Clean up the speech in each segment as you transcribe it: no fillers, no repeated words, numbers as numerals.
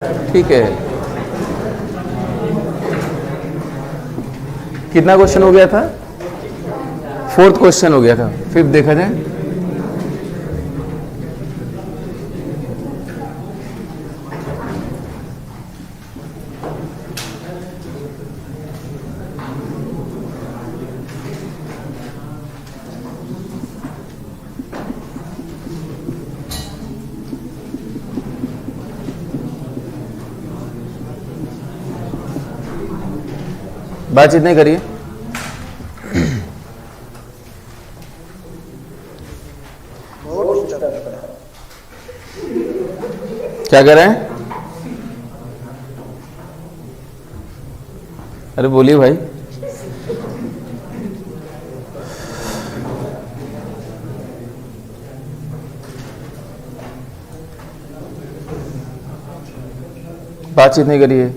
ठीक है, कितना क्वेश्चन हो गया था? 4th क्वेश्चन हो गया था। 5th देखा जाए। बातचीत नहीं करिए। क्या कर रहे हैं? अरे बोलिए भाई। बातचीत नहीं करिए।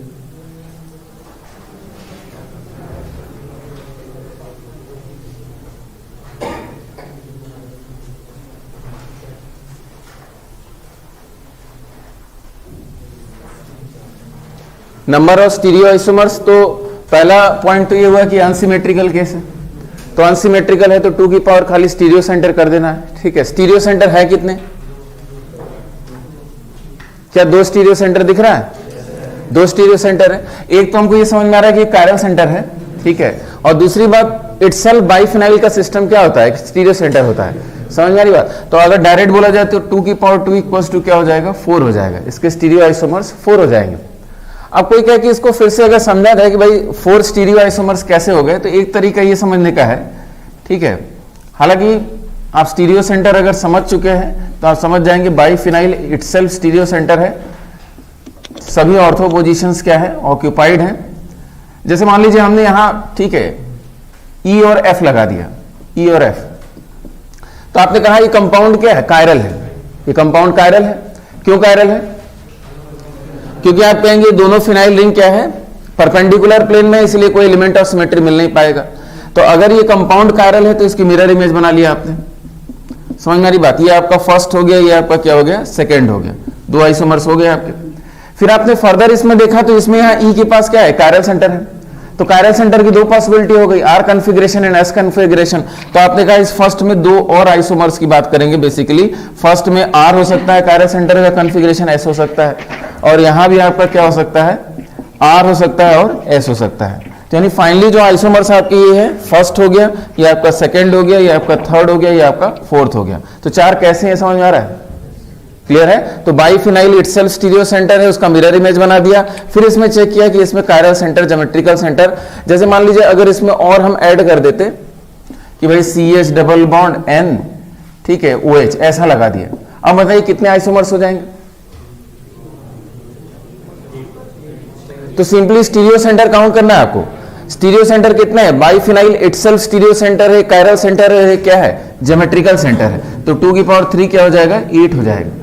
नंबर ऑफ स्टीरियो आइसोमर्स, तो पहला पॉइंट तो ये हुआ कि अनसिमेट्रिकल केस है, तो अनसिमेट्रिकल है तो 2 की पावर खाली स्टीरियो सेंटर कर देना है। ठीक है, स्टीरियो सेंटर है कितने? क्या 2 स्टीरियो सेंटर दिख रहा है? 2 स्टीरियो सेंटर है। एक तो हमको ये समझ में आ रहा है कि कायरल सेंटर है, ठीक है, और दूसरी बात इटसेल्फ बाइफिनाइल का सिस्टम क्या होता है? स्टीरियो सेंटर होता है। समझ में आ रही बात? तो अगर डायरेक्ट बोला जाए तो 2 की पावर 2 इक्वल्स टू क्या हो जाएगा? 4 हो जाएगा। इसके स्टीरियो आइसोमर्स 4 हो जाएंगे। अब कोई कहे कि इसको फिर से अगर समझा जाए कि भाई 4 स्टीरियो आइसोमर्स कैसे हो गए, तो एक तरीका ये समझने का है, ठीक है। हालांकि आप स्टीरियो सेंटर अगर समझ चुके हैं तो आप समझ जाएंगे बाइफिनाइल इटसेल्फ स्टीरियो सेंटर है। सभी ऑर्थो पोजीशंस क्या है? ऑक्यूपाइड है। जैसे मान लीजिए हमने यहां, ठीक है, ई और एफ लगा दिया, ई और एफ, तो आपने कहा ये कंपाउंड क्या है? कायरल है। ये कंपाउंड कायरल है। क्यों कायरल है? क्योंकि आप कहेंगे दोनों फिनाइल रिंग क्या है? परपेंडिकुलर प्लेन में, इसलिए कोई एलिमेंट ऑफ सिमेट्री मिल नहीं पाएगा। तो अगर ये कंपाउंड कायरल है तो इसकी मिरर इमेज बना लिया आपने। समझ में आ रही बात? ये आपका फर्स्ट हो गया, ये आपका क्या हो गया? सेकंड हो गया। 2 आइसोमर्स हो गए आपके। फिर आपने फर्दर इसमें देखा तो इसमें यहां ई के पास क्या है? कायरल सेंटर है। तो कायरल सेंटर की 2 पॉसिबिलिटी हो गई, R configuration and S configuration. तो आपने कहा इस फर्स्ट में 2 और आइसोमर्स की बात करेंगे। बेसिकली फर्स्ट में आर हो सकता है कायरल सेंटर का कन्फिग्रेशन एस हो सकता है, और यहां भी आपका क्या हो सकता है? आर हो सकता है और एस हो सकता है। तो यानी फाइनली जो आइसोमर्स आपके ये है, फर्स्ट हो गया, ये आपका सेकंड हो गया, ये आपका थर्ड हो गया, ये आपका फोर्थ हो गया। तो 4 कैसे हैं समझ में आ रहा है? क्लियर है? तो बाइफिनाइल इटसेल्फ स्टीरियो सेंटर है, उसका मिरर इमेज बना दिया। फिर इसमें चेक किया कि इसमें कायरल सेंटर, ज्योमेट्रिकल सेंटर, जैसे मान लीजिए अगर इसमें और हम ऐड कर देते कि भाई CH डबल बॉन्ड N, ठीक है, OH ऐसा लगा दिया। अब बताइए कितने आइसोमर्स हो जाएंगे? तो सिंपली स्टीरियो सेंटर काउंट करना है आपको। स्टीरियो सेंटर कितने हैं? बाइफिनाइल इटसेल्फ स्टीरियो सेंटर है, कायरल सेंटर है, क्या है? ज्योमेट्रिकल सेंटर है। तो 2 की पावर 3 क्या हो जाएगा? 8 हो जाएगा।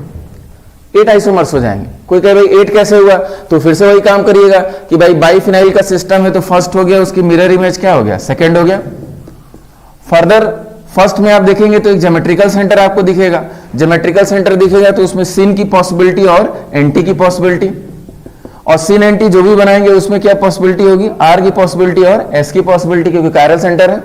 8 आइसोमर्स हो जाएंगे। कोई कहे भाई 8 कैसे हुआ? तो फिर से वही काम करिएगा कि भाई बाइफिनाइल का सिस्टम है तो फर्स्ट हो गया, उसकी मिरर इमेज क्या हो गया? सेकंड हो गया। फर्दर फर्स्ट में आप देखेंगे तो एक ज्योमेट्रिकल सेंटर आपको दिखेगा। ज्योमेट्रिकल सेंटर दिखेगा तो उसमें सिन की पॉसिबिलिटी और एंटी की पॉसिबिलिटी, और सिन एंटी जो भी बनाएंगे उसमें क्या पॉसिबिलिटी होगी? आर की पॉसिबिलिटी और एस की पॉसिबिलिटी, क्योंकि कायरल सेंटर है।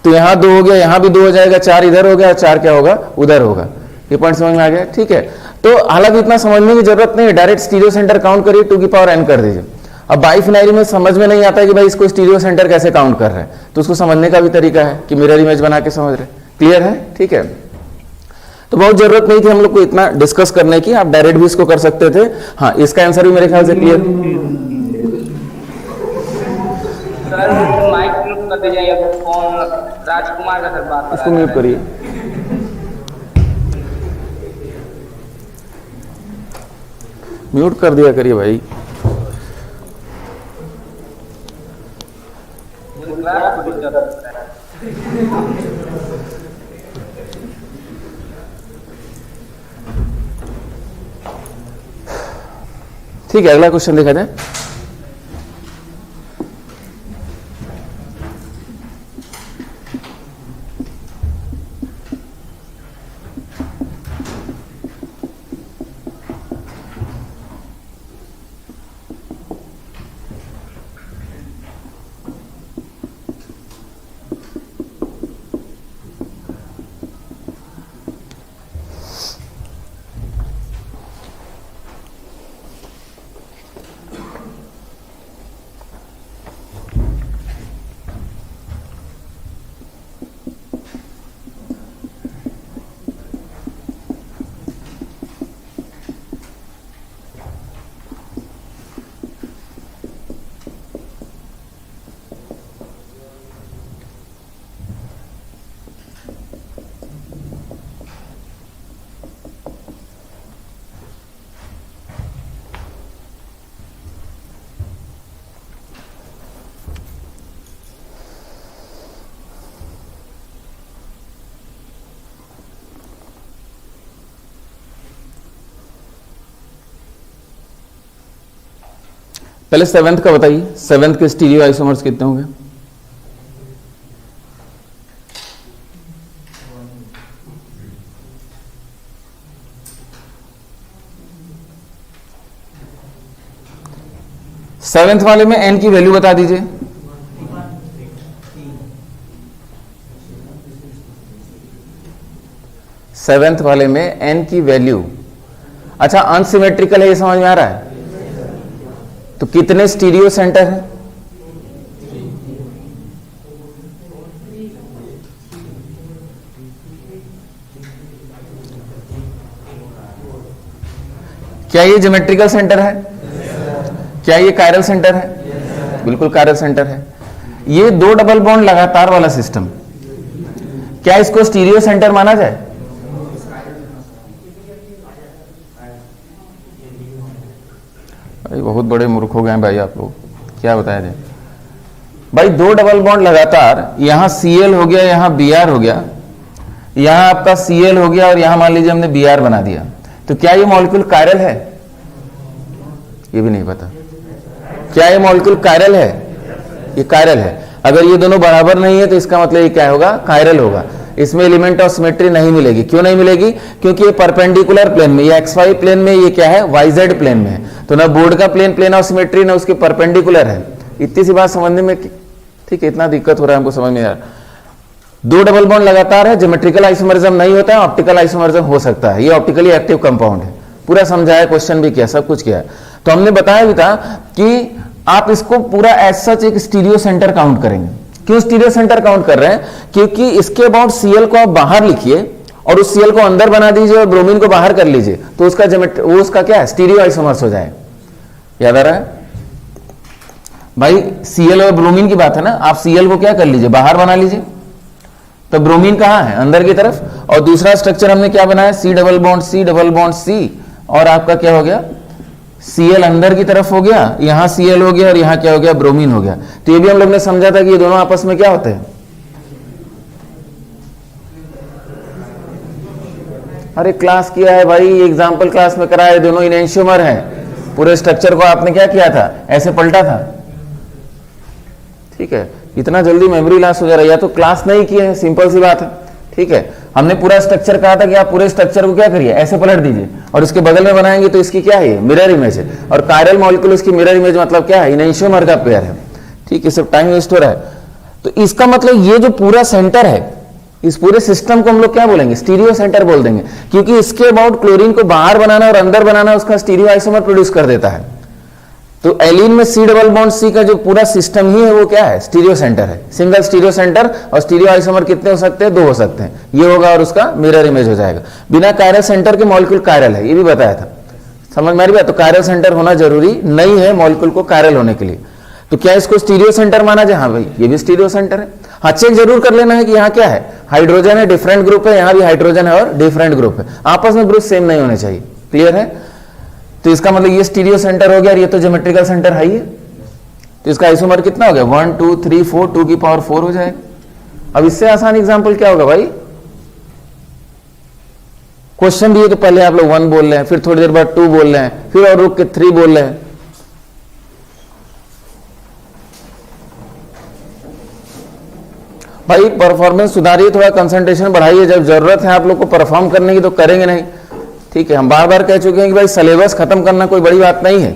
तो यहां 2 हो गया, यहां भी 2 हो जाएगा, 4 इधर हो गया और 4 क्या होगा? उधर होगा। ये पॉइंट समझ में आ गया? ठीक है। तो हालांकि इतना समझने की जरूरत नहीं है, डायरेक्ट स्टीरियो सेंटर काउंट करिए, 2 की पावर n कर दीजिए। अब बाइफिनाइल में समझ में नहीं आता है कि भाई इसको स्टीरियो सेंटर कैसे काउंट कर रहे हैं, तो उसको समझने का भी तरीका है कि मिरर इमेज बना के समझ रहे। क्लियर है? ठीक है। तो बहुत जरूरत नहीं थी हम लोग को इतना डिस्कस करने की, आप डायरेक्ट भी इसको कर सकते थे। हाँ, इसका आंसर भी मेरे ख्याल से क्लियर। माइक म्यूट कर दीजिए, फोन राजकुमार का सर बात इसको म्यूट करिए। म्यूट कर दिया करिए भाई। ठीक है, अगला क्वेश्चन देखा जाए। पहले सेवेंथ का बताइए, सेवेंथ के स्टीरियो आइसोमर्स कितने होंगे? सेवेंथ वाले में एन की वैल्यू बता दीजिए। सेवेंथ वाले में एन की वैल्यू, अच्छा अनसिमेट्रिकल है, ये समझ में आ रहा है? तो कितने स्टीरियो सेंटर हैं? क्या ये ज्योमेट्रिकल सेंटर है? क्या ये कायरल सेंटर है? बिल्कुल कायरल सेंटर है। ये दो डबल बॉन्ड लगातार वाला सिस्टम, क्या इसको स्टीरियो सेंटर माना जाए? भाई बहुत बड़े मूर्ख हो गए हैं भाई आप लोग, क्या बताया जाए? भाई दो डबल बॉन्ड लगातार, यहां Cl हो गया, यहां Br हो गया, यहां आपका Cl हो गया और यहां मान लीजिए हमने Br बना दिया, तो क्या ये मॉलिक्यूल कायरल है? ये भी नहीं पता। क्या ये मॉलिक्यूल कायरल है? ये कायरल है। अगर ये दोनों बराबर नहीं है तो इसका मतलब ये क्या होगा? कायरल होगा। इसमें एलिमेंट ऑफ सिमेट्री नहीं मिलेगी। क्यों नहीं मिलेगी? क्योंकि ये परपेंडिकुलर प्लेन में, ये XY प्लेन में, ये क्या है? YZ प्लेन में है। तो ना बोर्ड का प्लेन ऑफ सिमेट्री, ना उसके परपेंडिकुलर है। इतनी सी बात समझने में, ठीक है, इतना दिक्कत हो रहा है हमको समझ में आ रहा। दो डबल बॉन्ड लगातार है, ज्योमेट्रिकल आइसोमरिज्म नहीं होता है, ऑप्टिकल आइसोमरिज्म हो सकता है। ये ऑप्टिकली एक्टिव कंपाउंड है। पूरा समझाया, क्वेश्चन भी किया, सब कुछ किया। तो हमने बताया भी था कि आप इसको पूरा एज सच एक स्टीरियो सेंटर काउंट करेंगे। क्यों स्टीरियो सेंटर काउंट कर रहे हैं? क्योंकि इसके अबाउट Cl को आप बाहर लिखिए और उस Cl को अंदर बना दीजिए और ब्रोमीन को बाहर कर लीजिए, तो उसका वो उसका क्या है? स्टीरियो आइसोमर्स हो जाए। याद आ रहा है भाई? Cl और ब्रोमीन की बात है ना। आप Cl को क्या कर लीजिए? बाहर बना लीजिए, तो ब्रोमीन कहां है? अंदर की तरफ। और दूसरा स्ट्रक्चर हमने क्या बनाया? C double bond C double bond C, और आपका क्या हो गया? Cl अंदर की तरफ हो गया, यहां Cl हो गया और यहां क्या हो गया? ब्रोमीन हो गया। तो ये भी हम लोग ने समझा था कि ये दोनों आपस में क्या होते हैं? अरे क्लास किया है भाई, एग्जाम्पल क्लास में कराया, दोनों इनेंशियोमर हैं। पूरे स्ट्रक्चर को आपने क्या किया था? ऐसे पलटा था। ठीक है, इतना जल्दी मेमोरी लॉस हो जा रहा है, या तो क्लास नहीं किए हैं, सिंपल सी बात है। ठीक है, हमने पूरा स्ट्रक्चर कहा था कि आप पूरे स्ट्रक्चर को क्या करिए? ऐसे पलट दीजिए और उसके बगल में बनाएंगे तो इसकी क्या है? मिरर इमेज है। और कायरल मॉलिक्यूल उसकी मिरर इमेज मतलब क्या है? इनेंशियोमर का पेयर है। ठीक है, सिर्फ टाइम वेस्ट हो रहा है। तो इसका मतलब ये जो पूरा सेंटर है, इस पूरे सिस्टम को हम लोग क्या बोलेंगे? स्टीरियो सेंटर बोल देंगे, क्योंकि इसके अबाउट क्लोरीन को बाहर बनाना और अंदर बनाना उसका स्टीरियो आइसोमर प्रोड्यूस कर देता है। तो एलिन में C डबल बॉन्ड C का जो पूरा सिस्टम ही है वो क्या है? स्टीरियो सेंटर है। सिंगल स्टीरियो सेंटर, और स्टीरियो आइसोमर कितने हो सकते हैं? दो हो सकते हैं। ये होगा और उसका मिरर इमेज हो जाएगा। बिना कायरल सेंटर के मॉलिक्यूल कायरल है, ये भी बताया था। समझ में आ रही बात? तो कायरल सेंटर होना जरूरी नहीं है मॉलिक्यूल को कायरल होने के लिए। तो क्या इसको स्टीरियो सेंटर माना जाए? हाँ भाई, ये भी स्टीरियो सेंटर है। हाँ, चेक जरूर कर लेना है कि यहाँ क्या है? हाइड्रोजन है, डिफरेंट ग्रुप है, यहाँ भी हाइड्रोजन है और डिफरेंट ग्रुप है। आपस में ग्रुप सेम नहीं होने चाहिए। क्लियर है? तो इसका मतलब ये स्टीरियो सेंटर हो गया और ये तो ज्योमेट्रिकल सेंटर है ही। तो इसका आइसोमर कितना हो गया? 1 2 3 4, 2 की पावर 4 हो जाएगा। अब इससे आसान एग्जांपल क्या होगा भाई? क्वेश्चन दिए तो पहले आप लोग 1 बोल रहे हैं, फिर थोड़ी देर बाद 2 बोल रहे हैं, फिर और रुक के 3 बोल रहे हैं। भाई परफॉर्मेंस सुधारिए, थोड़ा कंसंट्रेशन बढ़ाइए। जब जरूरत है आप लोग को परफॉर्म करने की तो करेंगे नहीं। ठीक है, हम बार बार कह चुके हैं कि भाई सिलेबस खत्म करना कोई बड़ी बात नहीं है।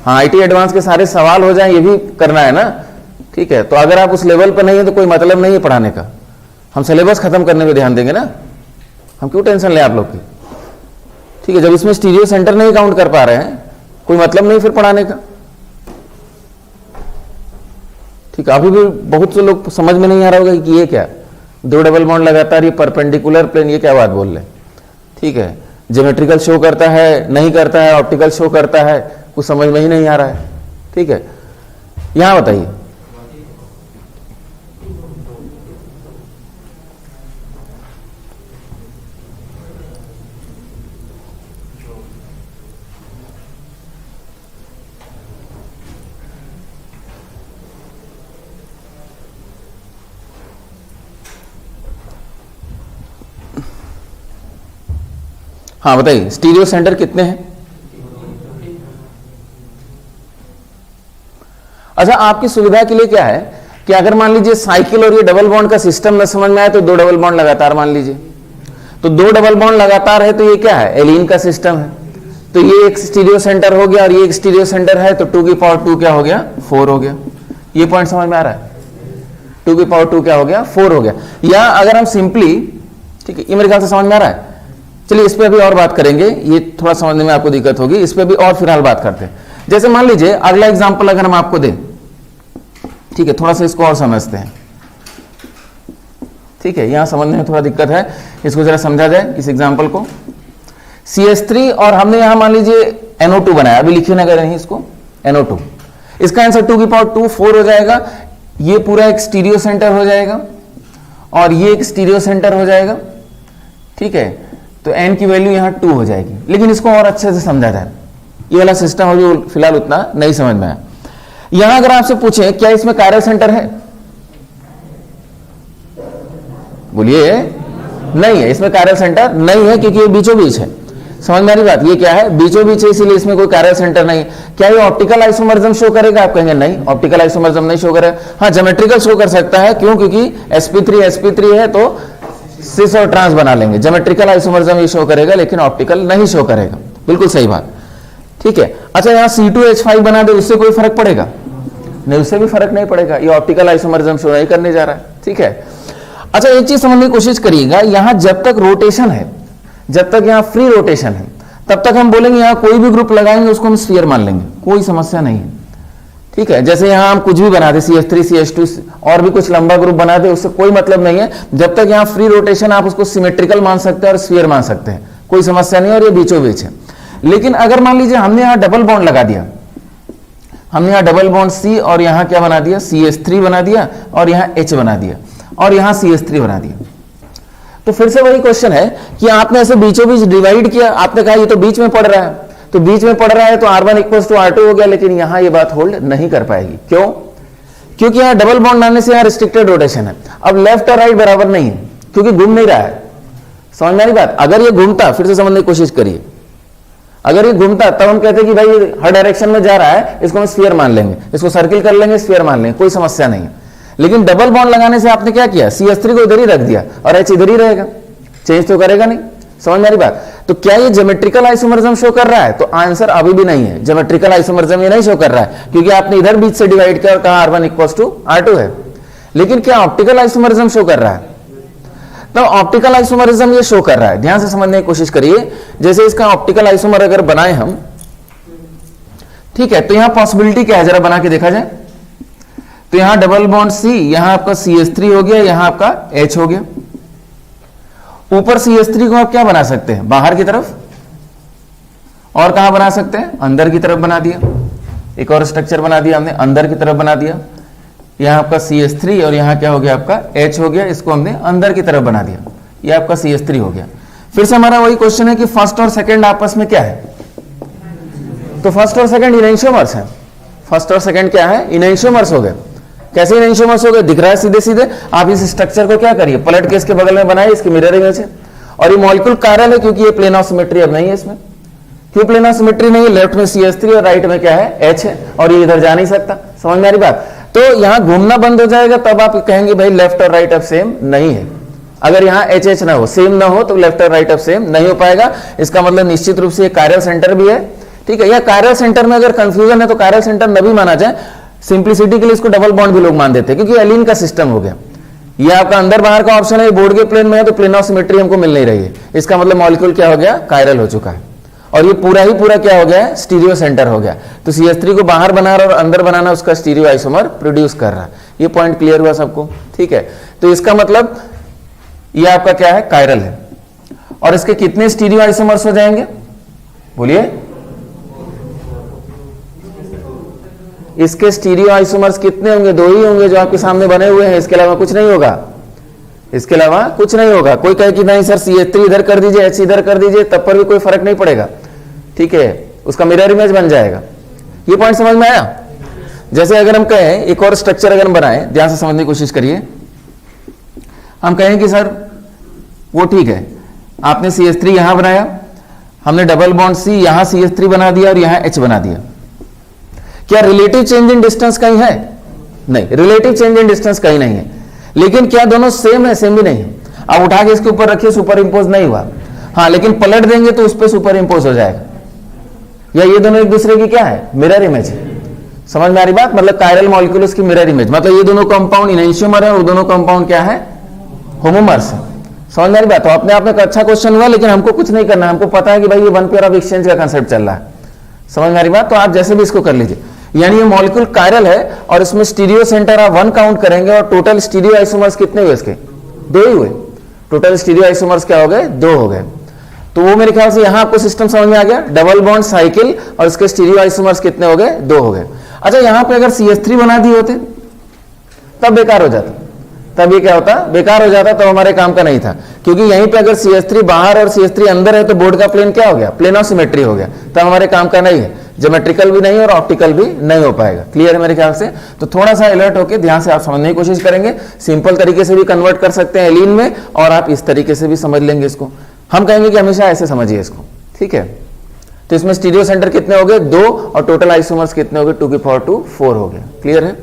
हाँ, IT एडवांस के सारे सवाल हो जाएं, ये भी करना है ना। ठीक है, तो अगर आप उस लेवल पर नहीं है तो कोई मतलब नहीं है पढ़ाने का। हम सिलेबस खत्म करने पे ध्यान देंगे ना। हम क्यों टेंशन लें आप लोग की? ठीक है, जब इसमें स्टीरियो सेंटर नहीं काउंट कर पा रहे हैं, कोई मतलब नहीं फिर पढ़ाने का। ठीक है, अभी भी बहुत से लोग समझ में नहीं आ रहा होगा कि ये क्या? दो डबल बॉन्ड लगातार, ये परपेंडिकुलर प्लेन, ये क्या बात बोल रहे हैं? ठीक है, ज्योमेट्रिकल शो करता है, नहीं करता है, ऑप्टिकल शो करता है, कुछ समझ में ही नहीं आ रहा है। ठीक है, यहां बताइए। हाँ बताइए, स्टीरियो सेंटर कितने हैं? अच्छा, आपकी सुविधा के लिए क्या है कि अगर मान लीजिए साइकिल और ये डबल बॉन्ड का सिस्टम न समझ में आए तो 2 डबल बॉन्ड लगातार मान लीजिए, तो 2 डबल बॉन्ड लगातार है तो ये क्या है, एलीन का सिस्टम है, तो ये एक स्टीरियो सेंटर हो गया और ये एक स्टीरियो सेंटर है, तो 2 की पावर 2 क्या हो गया, 4 हो गया। ये पॉइंट समझ में आ रहा है, 2 की पावर 2 क्या हो गया, 4 हो गया। या अगर हम सिंपली, ठीक है, ये मेरे ख्याल से समझ में आ रहा है। चलिए इस पे अभी और बात करेंगे, ये थोड़ा समझने में आपको दिक्कत होगी, इस पे भी और फिलहाल बात करते हैं। जैसे मान लीजिए अगला एग्जांपल अगर हम आपको दें, ठीक है, थोड़ा सा इसको और समझते हैं, ठीक है, यहां समझने में थोड़ा दिक्कत है, इसको जरा समझा जाए इस एग्जांपल को। CH3 और हमने यहां मान लीजिए NO2 बनाया, अभी लिखिए ना अगर नहीं इसको, NO2, इसका आंसर 2 की पावर 2 4 हो जाएगा। ये पूरा एक स्टीरियो सेंटर हो जाएगा और ये एक स्टीरियो सेंटर हो जाएगा, ठीक है, तो n की वैल्यू यहां 2 हो जाएगी। लेकिन इसको और अच्छे से समझा जाए, ये वाला सिस्टम अभी फिलहाल उतना नहीं समझ में आया। यहां अगर आपसे पूछे क्या इसमें कायरल सेंटर है, बोलिए नहीं है, इसमें कायरल सेंटर नहीं है क्योंकि ये बीचों बीच है। समझ में आ रही बात, ये क्या है, बीचों बीच है, इसीलिए इसमें कोई कायरल सेंटर नहीं। क्या ये ऑप्टिकल आइसोमरिज्म शो करेगा, आप कहेंगे नहीं, ऑप्टिकल आइसोमरिज्म नहीं शो करेगा। हाँ, ज्योमेट्रिकल शो कर सकता है, क्यों, क्योंकि sp3 है तो सिस और ट्रांस बना लेंगे, ज्योमेट्रिकल आइसोमरिज्म ये शो करेगा, लेकिन ऑप्टिकल नहीं शो करेगा। बिल्कुल सही बात, ठीक है। अच्छा, यहां C2H5 बना दे, उससे कोई फर्क पड़ेगा नहीं, उससे भी फर्क नहीं पड़ेगा, ये ऑप्टिकल आइसोमरिज्म शो नहीं करने जा रहा है, ठीक है। अच्छा, एक चीज समझने की कोशिश करिएगा, यहां जब तक रोटेशन है, जब तक यहां फ्री रोटेशन है, तब तक हम बोलेंगे यहां कोई भी ग्रुप लगाएंगे उसको हम स्फीयर मान लेंगे, कोई समस्या नहीं है, ठीक है। जैसे यहां हम कुछ भी बना दे, CH3 CH2 और भी कुछ लंबा ग्रुप बना दे, उससे कोई मतलब नहीं है। जब तक यहां फ्री रोटेशन, आप उसको सिमेट्रिकल मान सकते हैं और स्फीयर मान सकते हैं, कोई समस्या नहीं है, और ये बीचों बीच है। लेकिन अगर मान लीजिए हमने यहां डबल बॉन्ड लगा दिया, हमने यहां डबल बॉन्ड C और यहां क्या बना दिया, CH3 बना दिया, और यहां H बना दिया, और यहां CH3 बना दिया, तो फिर से वही क्वेश्चन है कि आपने ऐसे बीचों बीच डिवाइड किया, आपने कहा ये तो बीच में पड़ रहा है, तो बीच में पड़ रहा है तो R1 = R2 हो गया। लेकिन यहां ये बात होल्ड नहीं कर पाएगी, क्यों, क्योंकि यहां डबल बॉन्ड लाने से यहां रिस्ट्रिक्टेड रोटेशन है। अब लेफ्ट और राइट बराबर नहीं है, क्योंकि घूम नहीं रहा है। समझ में आ रही बात, अगर ये घूमता, फिर से समझने की कोशिश करिए, अगर ये घूमता तब हम कहते कि भाई हर डायरेक्शन में जा रहा है, इसको हम स्फीयर मान लेंगे, इसको सर्किल कर लेंगे, स्फीयर मान लेंगे, कोई समस्या नहीं है। लेकिन डबल बॉन्ड लगाने से आपने क्या किया, CH3 को इधर ही रख दिया और H इधर ही रहेगा, चेंज तो करेगा नहीं। समझ में आ रही बात, तो क्या ये ज्योमेट्रिकल आइसोमरिज्म शो कर रहा है, तो आंसर अभी भी नहीं है, ज्योमेट्रिकल आइसोमरिज्म ये नहीं शो कर रहा है, क्योंकि आपने इधर बीच से डिवाइड किया और कहा R1 = R2 है। लेकिन क्या ऑप्टिकल आइसोमरिज्म शो कर रहा है, तो ऑप्टिकल आइसोमरिज्म ये शो कर रहा है। ध्यान से समझने की कोशिश करिए, जैसे इसका ऑप्टिकल आइसोमर अगर बनाए हम, ठीक है, तो यहां पॉसिबिलिटी क्या है, जरा बना के देखा जाए। तो यहां डबल बॉन्ड C, यहां आपका CH3 हो गया, यहां आपका H हो गया। ऊपर CH3 को आप क्या बना सकते हैं, बाहर की तरफ, और कहां बना सकते हैं, अंदर की तरफ बना दिया। एक और स्ट्रक्चर बना दिया हमने, अंदर की तरफ बना दिया। यहां आपका CH3 और यहां क्या हो गया, आपका H हो गया, इसको हमने अंदर की तरफ बना दिया, ये आपका CH3 हो गया। फिर से हमारा वही क्वेश्चन है कि फर्स्ट और सेकंड आपस में क्या है, तो फर्स्ट और सेकंड इनैंशियोमर्स है। फर्स्ट और सेकंड क्या है, इनैंशियोमर्स हो गए। कैसे इनैंशियोमर्स हो गए, दिख रहा है सीधे सीधे। आप इस स्ट्रक्चर को क्या करिए, पलट के इसके बगल में बनाए, इसकी मिरर इमेज है, और ये मॉलिक्यूल कायरल है, क्योंकि ये प्लेन ऑफ सिमेट्री अब नहीं है इसमें। क्यों प्लेन ऑफ सिमेट्री नहीं है, लेफ्ट में CH3 और राइट में क्या है, H है, और ये इधर जा नहीं सकता। समझ में आ रही बात, तो यहां घूमना बंद हो जाएगा, तब आप कहेंगे भाई लेफ्ट और राइट अब सेम नहीं है। अगर यहां HH ना हो, सेम ना हो, तो लेफ्ट और राइट अब सेम नहीं हो पाएगा। इसका मतलब निश्चित रूप से ये कायरल सेंटर भी है, ठीक है। या कायरल सेंटर में अगर कंफ्यूजन है तो कायरल सेंटर न भी माना जाए, सिंप्लिसिटी के लिए इसको डबल बॉन्ड भी लोग मान देते हैं, क्योंकि एलीन का सिस्टम हो गया। ये आपका अंदर बाहर का ऑप्शन है, बोर्ड के प्लेन में है तो प्लेन ऑफ सिमेट्री हमको मिल नहीं रही है, इसका मतलब मॉलिक्यूल क्या हो गया, कायरल हो चुका है। और ये पूरा ही पूरा क्या हो गया है, स्टीरियो सेंटर हो गया। तो CH3 को बाहर बना रहा और अंदर बनाना उसका स्टीरियो आइसोमर प्रोड्यूस कर रहा है। ये पॉइंट क्लियर हुआ सबको, ठीक है। तो इसका मतलब ये आपका क्या है, कायरल है। और इसके कितने स्टीरियो आइसोमर्स हो जाएंगे, बोलिए, इसके स्टीरियो आइसोमर्स कितने होंगे, 2 ही होंगे जो आपके सामने बने हुए हैं, इसके अलावा कुछ नहीं होगा, इसके अलावा कुछ नहीं होगा। कोई कहे कि नहीं सर CH3 इधर कर दीजिए, H इधर कर दीजिए, तब पर भी कोई फर्क नहीं पड़ेगा, ठीक है, उसका मिरर इमेज बन जाएगा। ये पॉइंट समझ में आया। जैसे अगर हम कहें एक और स्ट्रक्चर अगर हम बनाएं, ध्यान से समझने की कोशिश करिए, हम कहें कि सर वो ठीक है, आपने CH3 यहां बनाया, हमने डबल बॉन्ड C, यहां CH3 बना दिया और यहां H बना दिया। क्या रिलेटिव चेंज इन डिस्टेंस कहीं है? नहीं, रिलेटिव चेंज इन डिस्टेंस कहीं नहीं है। लेकिन क्या दोनों सेम है? सेम भी नहीं है। अब उठा के इसके ऊपर रखिए, सुपर इंपोज नहीं हुआ। हाँ, लेकिन पलट देंगे तो उस पर सुपर इंपोज हो जाएगा। या ये दोनों एक दूसरे की क्या है? मिरर इमेज है। समझ में आ रही बात? मतलब कायरल मॉलिक्यूल्स की मिरर इमेज, मतलब ये दोनों कंपाउंड इनैंशियोमर है और दोनों कंपाउंड क्या है? होमोमर्स है। समझ में आ रही बात? तो अपने आप में एक अच्छा क्वेश्चन हुआ, लेकिन हमको कुछ नहीं करना है। हमको पता है कि भाई ये वन पेयर ऑफ एक्सचेंज का कंसेप्ट चल रहा है। समझ में आ रही बात? तो आप जैसे भी इसको कर लीजिए, यानी ये मॉलिक्यूल कायरल है और इसमें स्टीरियो सेंटर आप 1 काउंट करेंगे और टोटल स्टीरियो आइसोमर्स कितने हुए? इसके 2 ही हुए। टोटल स्टीरियो आइसोमर्स क्या हो गए? 2 हो गए। तो वो मेरे ख्याल से यहां आपको सिस्टम समझ में आ गया। डबल बॉन्ड साइकिल और इसके स्टीरियो आइसोमर्स कितने हो गए? 2 हो गए। अच्छा, यहां पे अगर CH3 बना दिए होते तब बेकार हो जाता। तब ये क्या होता? बेकार हो जाता, तो हमारे काम का नहीं था। क्योंकि यहीं पे अगर CH3 बाहर और CH3 अंदर है तो बोर्ड का प्लेन क्या हो गया? प्लेन ऑफ सिमेट्री हो गया। तब हमारे काम का नहीं है। ज्योमेट्रिकल भी नहीं और ऑप्टिकल भी नहीं हो पाएगा। क्लियर है मेरे ख्याल से? तो थोड़ा सा अलर्ट होकर ध्यान से आप समझने की कोशिश करेंगे। सिंपल तरीके से भी कन्वर्ट कर सकते हैं एलीन में, और आप इस तरीके से भी समझ लेंगे इसको। हम कहेंगे कि हमेशा ऐसे समझिए इसको, ठीक है? तो इसमें स्टीरियो सेंटर कितने हो गए? 2, और टोटल आइसोमर्स कितने हो गए? 2 की पावर 2 4 हो गए। क्लियर है?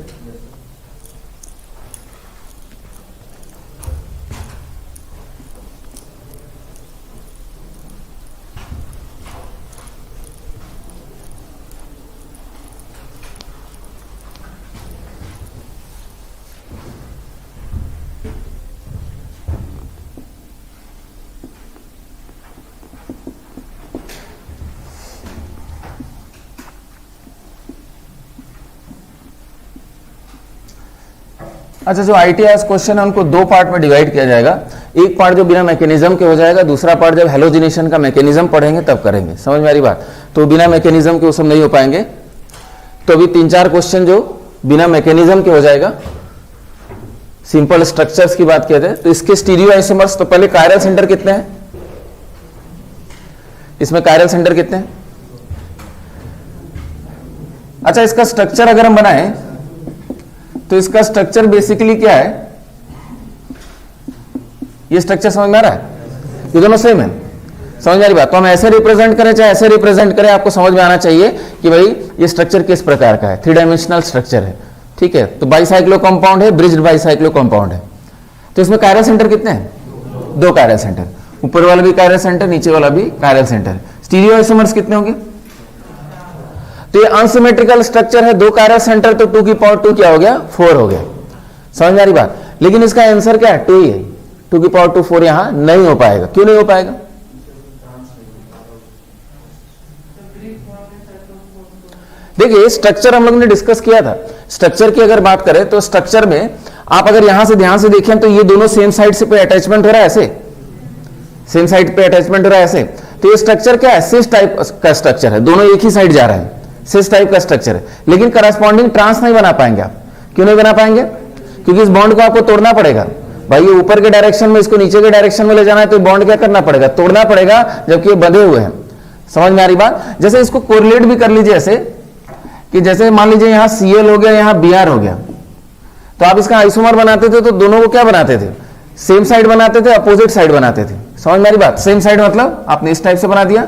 अच्छा, जो ITIS क्वेश्चन है उनको 2 पार्ट में डिवाइड किया जाएगा। एक पार्ट जो बिना मैकेनिज्म के हो जाएगा, दूसरा पार्ट जब हेलोजिनेशन का मैकेनिज्म पढ़ेंगे तब करेंगे। समझ में आ रही बात? तो बिना मैकेनिज्म के वो सब नहीं हो पाएंगे। तो अभी 3-4 क्वेश्चन जो बिना मैकेनिज्म के हो जाएगा। सिंपल स्ट्रक्चर्स की बात किया जाए तो इसके स्टीरियो आइसोमर्स, तो पहले कायरल सेंटर कितने हैं? इसमें कायरल सेंटर कितने हैं? अच्छा, इसका स्ट्रक्चर अगर हम बनाएं तो इसका स्ट्रक्चर बेसिकली क्या है? ये स्ट्रक्चर समझ में आ रहा है? ये दोनों सेम है। समझ में आ रही बात? तो हम ऐसे रिप्रेजेंट करें चाहे ऐसे रिप्रेजेंट करें, आपको समझ में आना चाहिए कि भाई ये स्ट्रक्चर किस प्रकार का है। 3 डायमेंशनल स्ट्रक्चर है, ठीक है? तो बाइसाइक्लो कंपाउंड है, ब्रिज्ड बाइसाइक्लो कंपाउंड है। तो इसमें कायरल सेंटर कितने हैं? 2 कायरल सेंटर। ऊपर वाला भी कायरल सेंटर, नीचे वाला भी कायरल सेंटर। स्टीरियो आइसोमर्स कितने होंगे? तो ये अनसिमेट्रिकल स्ट्रक्चर है, 2 कायरल सेंटर, तो 2 की पावर 2 क्या हो गया? 4 हो गया। समझ में आ रही बात? लेकिन इसका आंसर क्या है? 2 ही है। 2 की पावर 2 4 यहां नहीं हो पाएगा। क्यों नहीं हो पाएगा? देखिए, स्ट्रक्चर हम लोग ने डिस्कस किया था। स्ट्रक्चर की अगर बात करें तो स्ट्रक्चर में आप अगर यहां से ध्यान से देखें तो ये दोनों सेम साइड से पे अटैचमेंट हो रहा है, ऐसे सेम साइड पे अटैचमेंट हो रहा है ऐसे। तो ये स्ट्रक्चर क्या है? सिस टाइप का स्ट्रक्चर है, दोनों एक ही साइड जा रहे हैं, सिस टाइप का स्ट्रक्चर है। लेकिन करस्पॉन्डिंग ट्रांस नहीं बना पाएंगे आप। क्यों नहीं बना पाएंगे? क्योंकि इस बॉन्ड को आपको तोड़ना पड़ेगा। भाई ये ऊपर के डायरेक्शन में, इसको नीचे के डायरेक्शन में ले जाना है तो बॉन्ड क्या करना पड़ेगा? तोड़ना पड़ेगा, जबकि ये बंधे हुए हैं। समझ में आ रही बात? जैसे इसको कोरिलेट भी कर लीजिए ऐसे कि जैसे मान लीजिए यहां Cl हो गया, यहां Br हो गया, तो आप इसका आइसोमर बनाते थे तो दोनों को क्या बनाते थे? सेम साइड बनाते थे, अपोजिट साइड बनाते थे। समझ में आ रही बात? सेम साइड मतलब आपने इस टाइप से बना दिया,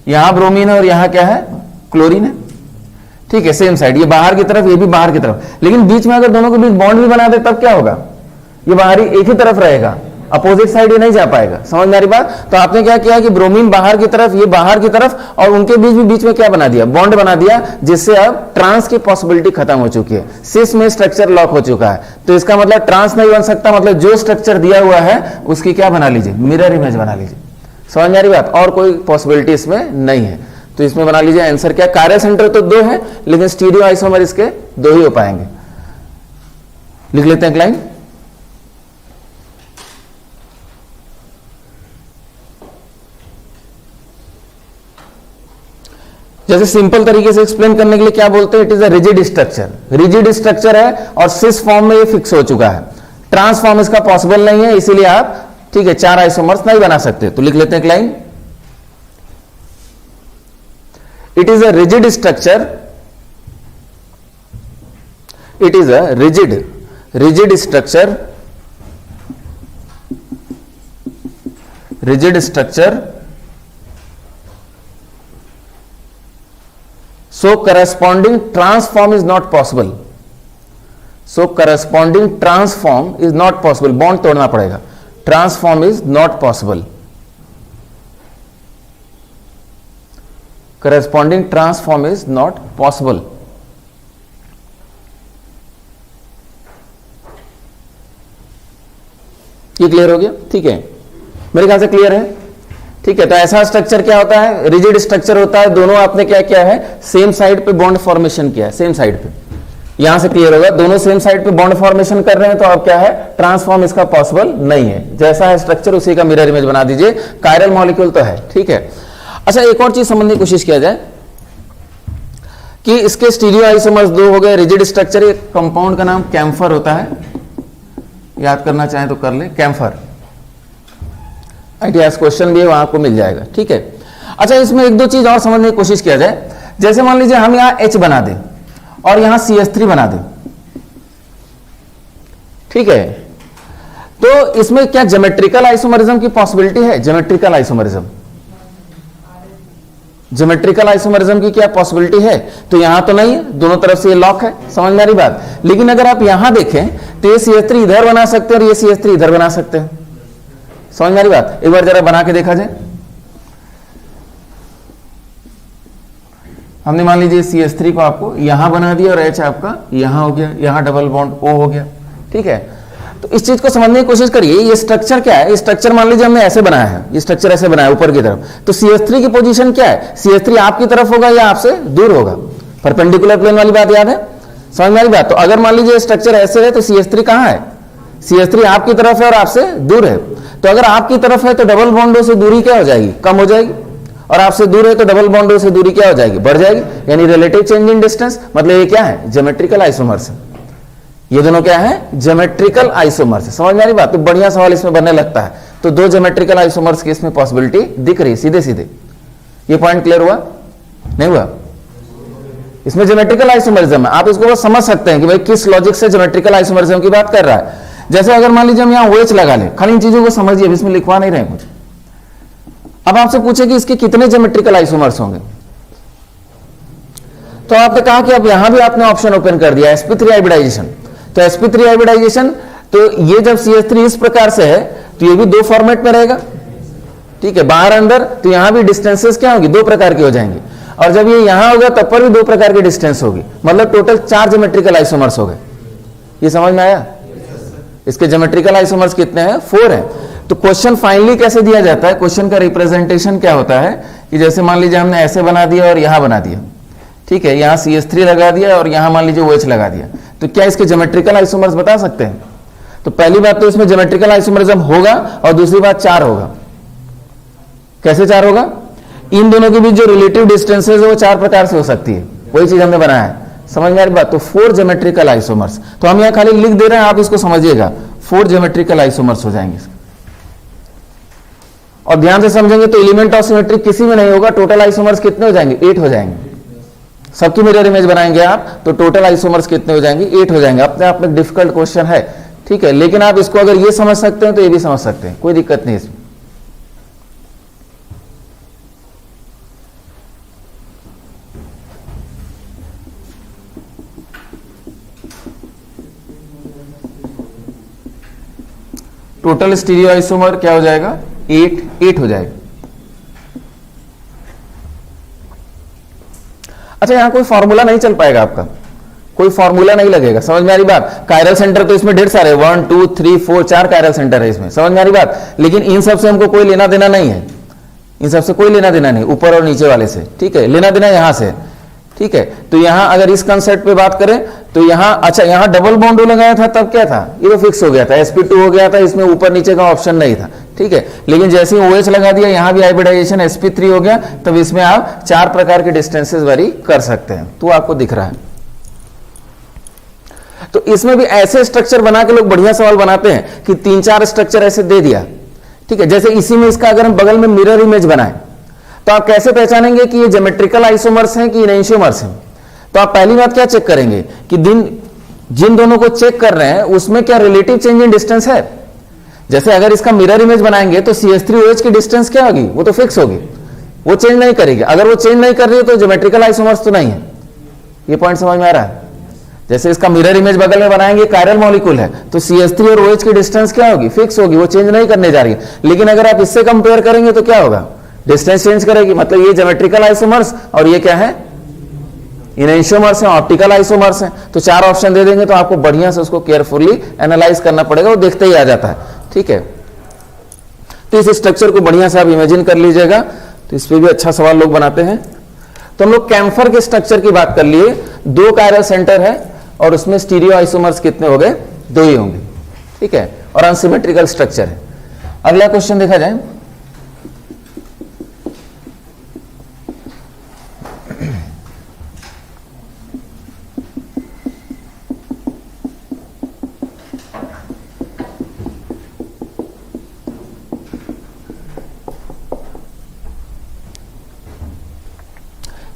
यहां ब्रोमीन है और यहां क्या है? क्लोरीन है, ठीक है? सेम साइड, ये बाहर की तरफ, ये भी बाहर की तरफ। लेकिन बीच में अगर दोनों के बीच बॉन्ड भी बना दे तब क्या होगा? ये बाहरी एक ही तरफ रहेगा, अपोजिट साइड ये नहीं जा पाएगा। समझ में आ रही बात? तो आपने क्या किया कि ब्रोमीन बाहर की तरफ, ये बाहर की तरफ, और उनके बीच भी बीच में क्या बना दिया? बॉन्ड बना दिया, जिससे अब ट्रांस की पॉसिबिलिटी खत्म हो चुकी है। सिस में स्ट्रक्चर लॉक हो चुका है, तो इसका मतलब ट्रांस नहीं बन सकता। मतलब जो स्ट्रक्चर दिया हुआ है उसकी क्या बना लीजिए? मिरर इमेज बना लीजिए। समझ में आ रही बात? और कोई पॉसिबिलिटी इसमें नहीं है। तो इसमें बना लीजिए आंसर क्या? कायरल सेंटर तो 2 है, लेकिन स्टीरियो आइसोमर इसके 2 ही हो पाएंगे। लिख लेते हैं एक लाइन। जैसे सिंपल तरीके से एक्सप्लेन करने के लिए क्या बोलते हैं? It is a rigid structure. Rigid structure है और सिस फॉर्म में ये फिक्स हो चुका है। ट्रांसफॉर्म इसका पॉसिबल नहीं है, इसीलिए आप, ठीक है, 4 आइसोमर्स नहीं बना सकते। तो लिख लेते हैं एक line. It is a rigid structure, it is a rigid structure, rigid structure so corresponding transform is not possible, so corresponding transform is not possible, bond तोड़ना पड़ेगा, transform is not possible, corresponding transform is not possible. ये clear हो गया? ठीक है, मेरे ख्याल से क्लियर है। ठीक है, तो ऐसा स्ट्रक्चर क्या होता है, रिजिड स्ट्रक्चर होता है, दोनों आपने क्या किया है, सेम साइड पे बॉन्ड फॉर्मेशन किया है, सेम साइड पे, यहां से क्लियर होगा, दोनों सेम साइड पे बॉन्ड फॉर्मेशन कर रहे हैं, तो अब क्या है, ट्रांसफॉर्म इसका पॉसिबल नहीं है। जैसा है स्ट्रक्चर उसी का मिरर इमेज बना दीजिए, कायरल मॉलिक्यूल तो है। ठीक है, अच्छा एक और चीज समझने की कोशिश किया जाए कि इसके स्टीरियो आइसोमर्स दो हो गए, रिजिड स्ट्रक्चर, एक कंपाउंड का नाम कैम्फर होता है, याद करना चाहें तो कर ले, कैम्फर, ITS क्वेश्चन भी है, वहां आपको मिल जाएगा। ठीक है, अच्छा इसमें एक दो चीज और समझने की कोशिश किया जाए, जैसे मान लीजिए हम यहां H बना दें और यहां CH3 बना दें, ठीक है, तो इसमें क्या ज्योमेट्रिकल आइसोमरिज्म की पॉसिबिलिटी है? ज्योमेट्रिकल आइसोमरिज्म, ज्योमेट्रिकल आइसोमरिज्म की क्या पॉसिबिलिटी है? तो यहां तो नहीं है, दोनों तरफ से ये लॉक है, समझ में आ रही बात। लेकिन अगर आप यहां देखें तो ये CH3 इधर बना सकते हैं और ये CH3 इधर बना सकते हैं, समझ में आ रही बात। एक बार जरा बना के देखा जाए, हमने मान लीजिए CH3 को आपको यहां बना दिया और H आपका यहां हो गया, यहां डबल बॉन्ड O हो गया। ठीक है, तो इस चीज को समझने की कोशिश करिए, ये स्ट्रक्चर क्या है, ये स्ट्रक्चर मान लीजिए हमने ऐसे बनाया है, ये स्ट्रक्चर ऐसे बनाया ऊपर की तरफ, तो CH3 की पोजीशन क्या है, CH3 आपकी तरफ होगा या आपसे दूर होगा, परपेंडिकुलर प्लेन वाली बात याद है, समझ में आ रही बात। तो अगर मान लीजिए स्ट्रक्चर ऐसे है तो CH3 कहां है, CH3 आपकी तरफ है और आपसे दूर है, तो अगर आपकी तरफ है तो डबल बॉन्डों से दूरी क्या हो जाएगी, कम हो जाएगी, और आपसे दूर है तो डबल बॉन्डों से दूरी क्या हो जाएगी, बढ़ जाएगी, यानी रिलेटिव चेंज इन डिस्टेंस। मतलब ये क्या है, ज्योमेट्रिकल आइसोमर्स, ये दोनों क्या है, ज्योमेट्रिकल आइसोमर्स। समझ में आ रही बात। तो बढ़िया सवाल इसमें बनने लगता है, तो दो ज्योमेट्रिकल आइसोमर्स की इसमें पॉसिबिलिटी दिख रही सीधे सीधे। ये पॉइंट क्लियर हुआ नहीं हुआ? इसमें ज्योमेट्रिकल आइसोमरिज्म है, आप इसको बस समझ सकते हैं कि भाई किस लॉजिक से ज्योमेट्रिकल आइसोमरिज्म की बात कर रहा है। जैसे अगर मान लीजिए हम यहां OH लगा ले, खाली इन चीजों को समझिए, इसमें लिखवा नहीं रहे कुछ। अब आपसे पूछे कि इसके कितने ज्योमेट्रिकल आइसोमर्स होंगे, तो आपने कहा कि अब यहां भी आपने ऑप्शन ओपन कर दिया sp3 हाइब्रिडाइजेशन। तो sp3 हाइब्रिडाइजेशन, तो ये जब CH3 इस प्रकार से है तो ये भी दो फॉर्मेट में रहेगा, ठीक है, बाहर अंदर, तो यहां भी डिस्टेंसेस क्या होगी, दो प्रकार की हो जाएंगी, और जब ये यहां होगा तब पर भी दो प्रकार की डिस्टेंस होगी, मतलब टोटल 4 ज्योमेट्रिकल आइसोमर्स हो गए। ये समझ में आया? इसके ज्योमेट्रिकल आइसोमर्स कितने हैं, 4 हैं। तो क्वेश्चन फाइनली कैसे दिया जाता है, क्वेश्चन का रिप्रेजेंटेशन क्या होता है कि जैसे मान लीजिए हमने ऐसे बना दिया और यहां बना दिया, ठीक है, यहां CH3 लगा दिया और यहां मान लीजिए OH लगा दिया, तो क्या इसके ज्योमेट्रिकल आइसोमर्स बता सकते हैं? तो पहली बात तो इसमें ज्योमेट्रिकल आइसोमरिज्म होगा, और दूसरी बात 4 होगा। कैसे 4 होगा? इन दोनों के बीच जो रिलेटिव डिस्टेंसेस है वो 4 प्रकार से हो सकती है, वही चीज हमने बनाया है, समझ में आ रही बात। तो 4 ज्योमेट्रिकल आइसोमर्स, तो हम यहां खाली लिख दे रहे हैं, आप इसको समझिएगा, 4 ज्योमेट्रिकल आइसोमर्स हो जाएंगे। और ध्यान से समझेंगे तो एलिमेंट ऑफ सिमेट्री किसी में नहीं होगा, टोटल आइसोमर्स कितने हो जाएंगे, 8 हो जाएंगे। सबकी मिरर इमेज बनाएंगे आप तो टोटल आइसोमर्स कितने हो जाएंगे, 8 हो जाएंगे। अपने आप में डिफिकल्ट क्वेश्चन है, ठीक है, लेकिन आप इसको अगर ये समझ सकते हैं तो ये भी समझ सकते हैं, कोई दिक्कत नहीं इसमें। टोटल स्टीरियो आइसोमर क्या हो जाएगा, 8 हो जाएगा। अच्छा, यहां कोई फॉर्मूला नहीं चल पाएगा, आपका कोई फॉर्मूला नहीं लगेगा, समझ में आ रही बात। कायरल सेंटर तो इसमें ढेर सारे 1 2 3 4 4 कायरल सेंटर है इसमें, समझ में आ रही बात। लेकिन इन सब से हमको कोई लेना देना नहीं है, इन सब से कोई लेना देना नहीं, ऊपर और नीचे वाले से, ठीक है, लेना देना यहां से, ठीक है। तो यहां अगर इस कंसेप्ट पे बात करें तो यहां, अच्छा यहां डबल बॉन्ड लगाया था तब क्या था, ये तो फिक्स हो गया था, sp2 हो गया था, इसमें ऊपर नीचे का ऑप्शन नहीं था, ठीक है। लेकिन जैसे ही OH लगा दिया, यहां भी हाइब्रिडाइजेशन sp3 हो गया, तब इसमें आप 4 प्रकार के डिस्टेंसेस वेरी कर सकते हैं, तो आपको दिख रहा है। तो इसमें भी ऐसे स्ट्रक्चर बना के लोग बढ़िया सवाल बनाते हैं कि 3-4 स्ट्रक्चर ऐसे दे दिया, ठीक है। जैसे इसी में इसका अगर हम बगल में मिरर इमेज बनाए तो आप कैसे पहचानेंगे कि ये ज्योमेट्रिकल आइसोमर्स हैं कि इनैंशियोमर्स हैं? तो आप पहली बात क्या चेक करेंगे कि जिन दोनों को चेक कर रहे हैं उसमें क्या रिलेटिव चेंज इन डिस्टेंस है। जैसे अगर इसका मिरर इमेज बनाएंगे तो CH3OH की डिस्टेंस क्या होगी, वो तो फिक्स होगी, वो चेंज नहीं करेगी। अगर वो चेंज नहीं कर रही है तो ज्योमेट्रिकल आइसोमर्स तो नहीं है, ये पॉइंट समझ में आ रहा है? जैसे इसका मिरर इमेज बगल में बनाएंगे, कायरल मॉलिक्यूल है, तो CH3 और OH की डिस्टेंस क्या होगी? फिक्स होगी, वो चेंज नहीं करने जा रही है। लेकिन अगर आप इससे कंपेयर करेंगे तो क्या होगा? डिस्टेंस चेंज करेगी। मतलब ये ज्योमेट्रिकल आइसोमर्स और ये क्या है? इनेंशियोमर्स हैं, ऑप्टिकल आइसोमर्स हैं। तो 4 ऑप्शन दे देंगे तो आपको बढ़िया से उसको केयरफुली एनालाइज करना पड़ेगा, वो देखते ही आ जाता है। ठीक है, तो इस स्ट्रक्चर को बढ़िया से आप इमेजिन कर लीजिएगा। तो इस पे भी अच्छा सवाल लोग बनाते हैं। तो हम लोग कैम्फर के स्ट्रक्चर की बात कर लिए। 2 कायरल सेंटर है और उसमें स्टीरियो आइसोमर्स कितने हो गए? 2 ही होंगे। ठीक है, और अनसिमेट्रिकल स्ट्रक्चर है। अगला क्वेश्चन देखा जाए।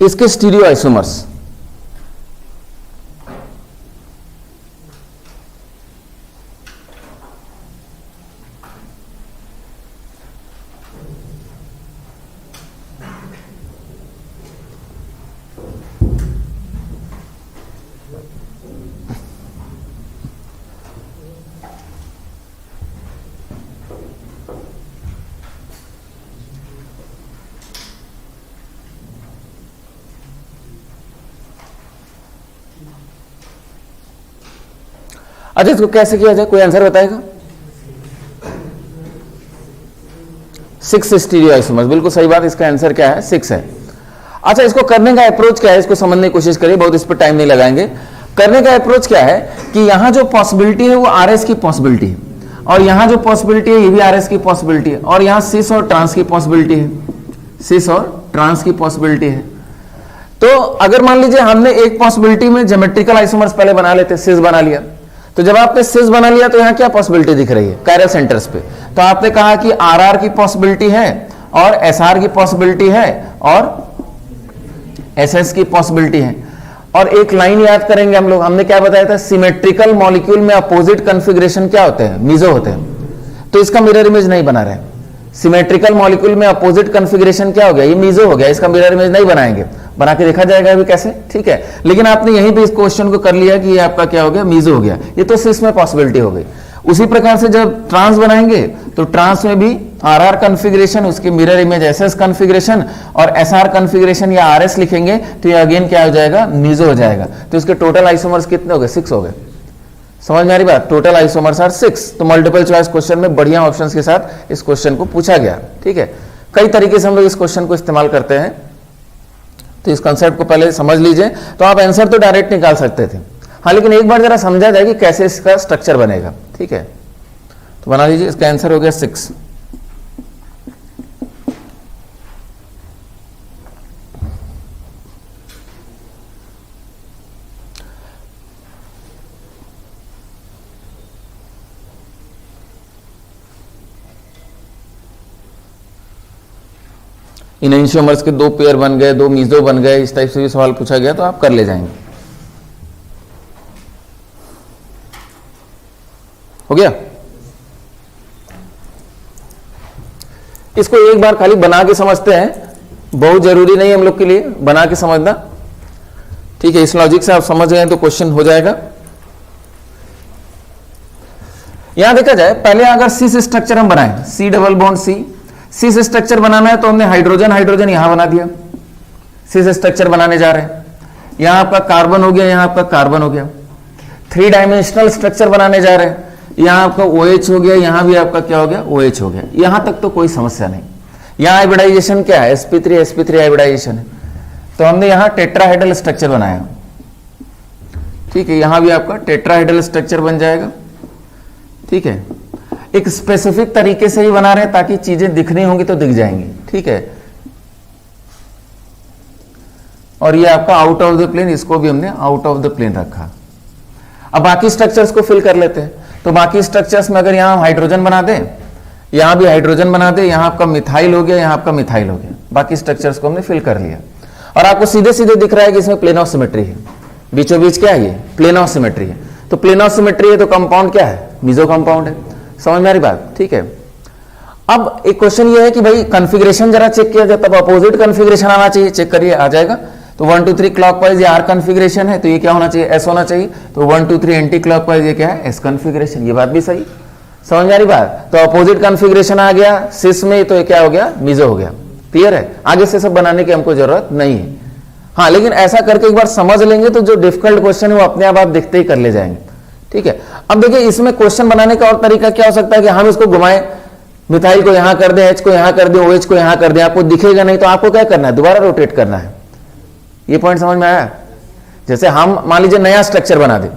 इसके स्टीरियो आइसोमर्स अच्छा, इसको कैसे किया जाए? कोई आंसर बताएगा? 6 स्टीरियो आइसोमर्स, बिल्कुल सही बात। इसका आंसर क्या है? 6 है। अच्छा, इसको करने का अप्रोच क्या है? इसको समझने की कोशिश करिए, बहुत इस पर टाइम नहीं लगाएंगे। करने का अप्रोच क्या है कि यहां जो पॉसिबिलिटी है वो RS की पॉसिबिलिटी है, और यहां जो पॉसिबिलिटी है ये भी RS की पॉसिबिलिटी है, और यहां सिस और ट्रांस की पॉसिबिलिटी है, सिस और ट्रांस की पॉसिबिलिटी है। तो अगर मान लीजिए हमने एक पॉसिबिलिटी में ज्योमेट्रिकल आइसोमर्स पहले बना लेते, सिस बना लिया, तो जब आपने सिस बना लिया तो यहां क्या पॉसिबिलिटी दिख रही है? कायरल सेंटर्स पे। तो आपने कहा कि RR की पॉसिबिलिटी है और SR की पॉसिबिलिटी है और SS की पॉसिबिलिटी है। और एक लाइन याद करेंगे हम लोग, हमने क्या बताया था? सिमेट्रिकल मॉलिक्यूल में अपोजिट कॉन्फ़िगरेशन क्या होते हैं? मीजो होते हैं। तो इसका मिरर इमेज नहीं बना रहे। सिमेट्रिकल मॉलिक्यूल में अपोजिट कॉन्फ़िगरेशन क्या हो गया? ये मीजो हो गया। इसका मिरर इमेज नहीं बनाएंगे, बना के देखा जाएगा अभी कैसे। ठीक है, लेकिन आपने यहीं पे इस क्वेश्चन को कर लिया कि ये आपका क्या हो गया? मीजो हो गया। ये तो सिस में पॉसिबिलिटी हो गई। उसी प्रकार से जब ट्रांस बनाएंगे तो ट्रांस में भी RR कॉन्फ़िगरेशन, उसके मिरर इमेज SS कॉन्फ़िगरेशन, और SR कॉन्फ़िगरेशन या RS लिखेंगे तो ये अगेन क्या हो जाएगा? मीजो हो जाएगा। तो इसके टोटल आइसोमर्स कितने हो गए? 6 हो गए। समझ में आ रही बात? Total isomers are 6। तो मल्टीपल चॉइस क्वेश्चन में बढ़िया ऑप्शंस के साथ इस क्वेश्चन को पूछा गया। ठीक है, कई तरीके से हम लोग इस क्वेश्चन को इस्तेमाल करते हैं। तो इस कंसेप्ट को पहले समझ लीजिए, तो आप आंसर तो डायरेक्ट निकाल सकते थे। हाँ, लेकिन एक बार जरा समझा जाए कि कैसे इसका स्ट्रक्चर बनेगा। ठीक है, तो बना लीजिए। इसका आंसर हो गया 6। इनेंशियोमर्स के 2 पेयर बन गए, 2 मीजो बन गए, इस टाइप से भी सवाल पूछा गया तो आप कर ले जाएंगे। हो गया? इसको एक बार खाली बना के समझते हैं, बहुत जरूरी नहीं हम लोग के लिए बना के समझना। ठीक है, इस लॉजिक से आप समझ गए तो क्वेश्चन हो जाएगा। यहां देखा जाए, पहले अगर सिस स्ट्रक्चर हम बनाएं, C डबल बॉन्ड C, सिस स्ट्रक्चर बनाना है तो हमने हाइड्रोजन हाइड्रोजन यहां बना दिया। सिस स्ट्रक्चर बनाने जा रहे हैं, यहां आपका कार्बन हो गया, यहां आपका कार्बन हो गया। 3 डायमेंशनल स्ट्रक्चर बनाने जा रहे हैं, यहां आपका OH हो गया, यहां भी आपका क्या हो गया? OH हो गया। यहां तक तो कोई समस्या नहीं। यहां हाइब्रिडाइजेशन क्या है? sp3 हाइब्रिडाइजेशन है। तो हमने यहां टेट्राहेड्रल स्ट्रक्चर बनाया। ठीक है, यहां भी आपका टेट्राहेड्रल स्ट्रक्चर बन जाएगा। ठीक है, एक स्पेसिफिक तरीके से ही बना रहे हैं ताकि चीजें दिखनी होंगी तो दिख जाएंगी। ठीक है, और ये आपका आउट ऑफ द प्लेन, इसको भी हमने आउट ऑफ द प्लेन रखा। अब बाकी स्ट्रक्चर्स को फिल कर लेते हैं। तो बाकी स्ट्रक्चर्स में अगर यहां हाइड्रोजन बना दें, यहां भी हाइड्रोजन बना दें, यहां आपका मिथाइल हो गया, यहां आपका मिथाइल हो गया। बाकी स्ट्रक्चर्स को हमने फिल कर लिया और आपको सीधे सीधे दिख रहा है कि इसमें प्लेन ऑफ सिमेट्री है। बीचों बीच क्या है? ये प्लेन ऑफ सिमेट्री है। तो प्लेन ऑफ सिमेट्री है तो कंपाउंड क्या है? मीजो कंपाउंड है। समझ में आ रही बात? ठीक है, अब एक क्वेश्चन ये है कि भाई कॉन्फ़िगरेशन जरा चेक किया जाए, तब अपोजिट कॉन्फ़िगरेशन आना चाहिए। चेक करिए, आ जाएगा। तो 1 2 3 क्लॉकवाइज ये आर कॉन्फ़िगरेशन है, तो ये क्या होना चाहिए, एस होना चाहिए। तो 1 2 3 एंटी क्लॉकवाइज ये क्या है, एस कॉन्फ़िगरेशन। ये बात भी सही, समझ में आ रही बात। तो अपोजिट कॉन्फ़िगरेशन आ गया सिस में, तो ये क्या हो गया, मीजो हो गया। क्लियर है, आगे से सब बनाने की हमको जरूरत नहीं है। हाँ, लेकिन ऐसा करके एक बार समझ लेंगे तो जो डिफिकल्ट क्वेश्चन है वो अपने आप दिखते ही कर ले जाएंगे। ठीक है, अब देखिए इसमें क्वेश्चन बनाने का और तरीका क्या हो सकता है कि हम इसको घुमाएं, मिथाइल को यहां कर दें, एच को यहां कर दें, ओएच को यहां कर दें, आपको दिखेगा नहीं, तो आपको क्या करना है, दोबारा रोटेट करना है। ये पॉइंट समझ में आया। जैसे हम मान लीजिए नया स्ट्रक्चर बना दें,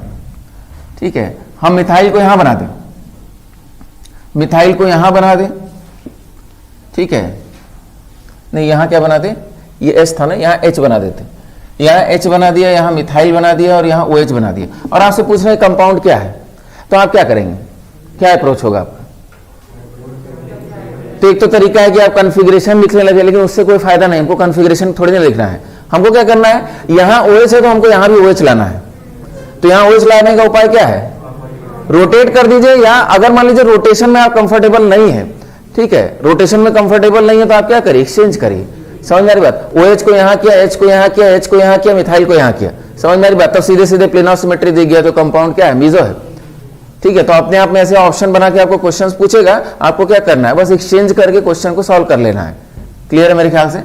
ठीक है, हम मिथाइल को यहां बना दें, मिथाइल को यहां बना दें, ठीक है, नहीं यहां क्या बना दें, ये एच था ना, यहां एच बना देते, यहां एच बना दिया, यहां मिथाइल बना दिया और यहां OH बना दिया, और आपसे पूछ रहे हैं कंपाउंड क्या है, तो आप क्या करेंगे, क्या अप्रोच होगा आपका। तो एक तो तरीका है कि आप कॉन्फ़िगरेशन लिखने लगे, लेकिन उससे कोई फायदा नहीं, हमको कॉन्फ़िगरेशन थोड़ी नहीं लिखना है, हमको क्या करना है, यहां OH है तो हमको यहां भी OH लाना है। तो यहां OH लाने का उपाय क्या है, रोटेट कर दीजिए, या अगर मान लीजिए रोटेशन में आप कंफर्टेबल नहीं है, ठीक है, रोटेशन में कंफर्टेबल नहीं है, तो आप क्या करिए, एक्सचेंज करिए। समझ में आ रही बात, OH को यहां किया, H को यहां किया, H को यहां किया, मिथाइल को यहां किया, समझ में आ रही बात। तो सीधे सीधे प्लेन ऑफ सिमेट्री दिख गया, तो कंपाउंड क्या है, मीजो है। ठीक है, तो अपने आप में ऐसे ऑप्शन बना के आपको क्वेश्चंस पूछेगा, आपको क्या करना है, बस एक्सचेंज करके क्वेश्चन को सॉल्व कर लेना है। क्लियर है मेरे ख्याल से।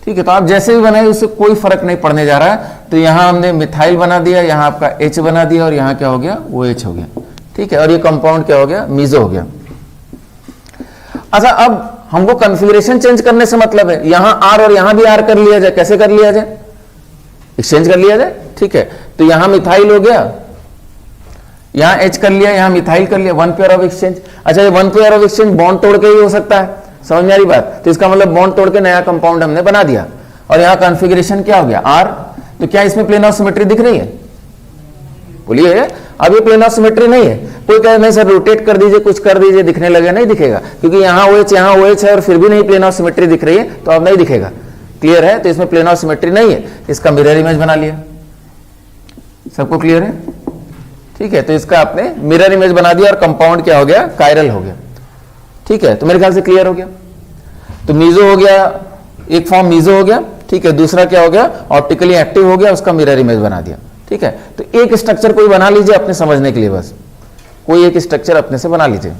ठीक है, तो आप जैसे भी बनाए उससे कोई फर्क नहीं पड़ने जा रहा है। तो यहां हमने मिथाइल बना दिया, यहां आपका H बना दिया, और यहां क्या हो गया, OH हो गया। ठीक है, और ये कंपाउंड क्या हो गया, मीजो हो गया। अच्छा, अब हमको कॉन्फ़िगरेशन चेंज करने से मतलब है, यहां R और यहां भी R कर लिया जाए, कैसे कर लिया जाए, एक्सचेंज कर लिया जाए। ठीक है, तो यहां मिथाइल हो गया, यहां H कर लिया, यहां मिथाइल कर लिया, 1 पेयर ऑफ एक्सचेंज। अच्छा, ये 1 पेयर ऑफ एक्सचेंज बॉन्ड तोड़ के ही हो सकता है, समझ में आ रही बात। तो इसका मतलब बॉन्ड तोड़ के नया कंपाउंड हमने बना दिया, और यहां कॉन्फ़िगरेशन क्या हो गया, R। तो क्या इसमें प्लेन ऑफ सिमेट्री दिख रही है, बोलिए। अब ये प्लेन ऑफ सिमेट्री नहीं है, कोई कहे नहीं सर रोटेट कर दीजिए, कुछ कर दीजिए, दिखने लगे, नहीं दिखेगा, क्योंकि यहां OH है और फिर भी नहीं प्लेन ऑफ सिमेट्री दिख रही है, तो अब नहीं दिखेगा। क्लियर है, तो इसमें प्लेन ऑफ सिमेट्री नहीं है, इसका मिरर इमेज बना लिया। सबको क्लियर है। ठीक है, तो इसका आपने मिरर इमेज बना दिया, और कंपाउंड क्या हो गया, कायरल हो गया। ठीक है, तो मेरे ख्याल से क्लियर हो गया। तो मीजो हो गया, एक फॉर्म मीजो हो गया। ठीक है, दूसरा क्या हो गया, ऑप्टिकली एक्टिव हो गया, उसका मिरर इमेज बना दिया। ठीक है, तो एक स्ट्रक्चर कोई बना लीजिए अपने समझने के लिए, बस कोई एक स्ट्रक्चर अपने से बना लीजिए।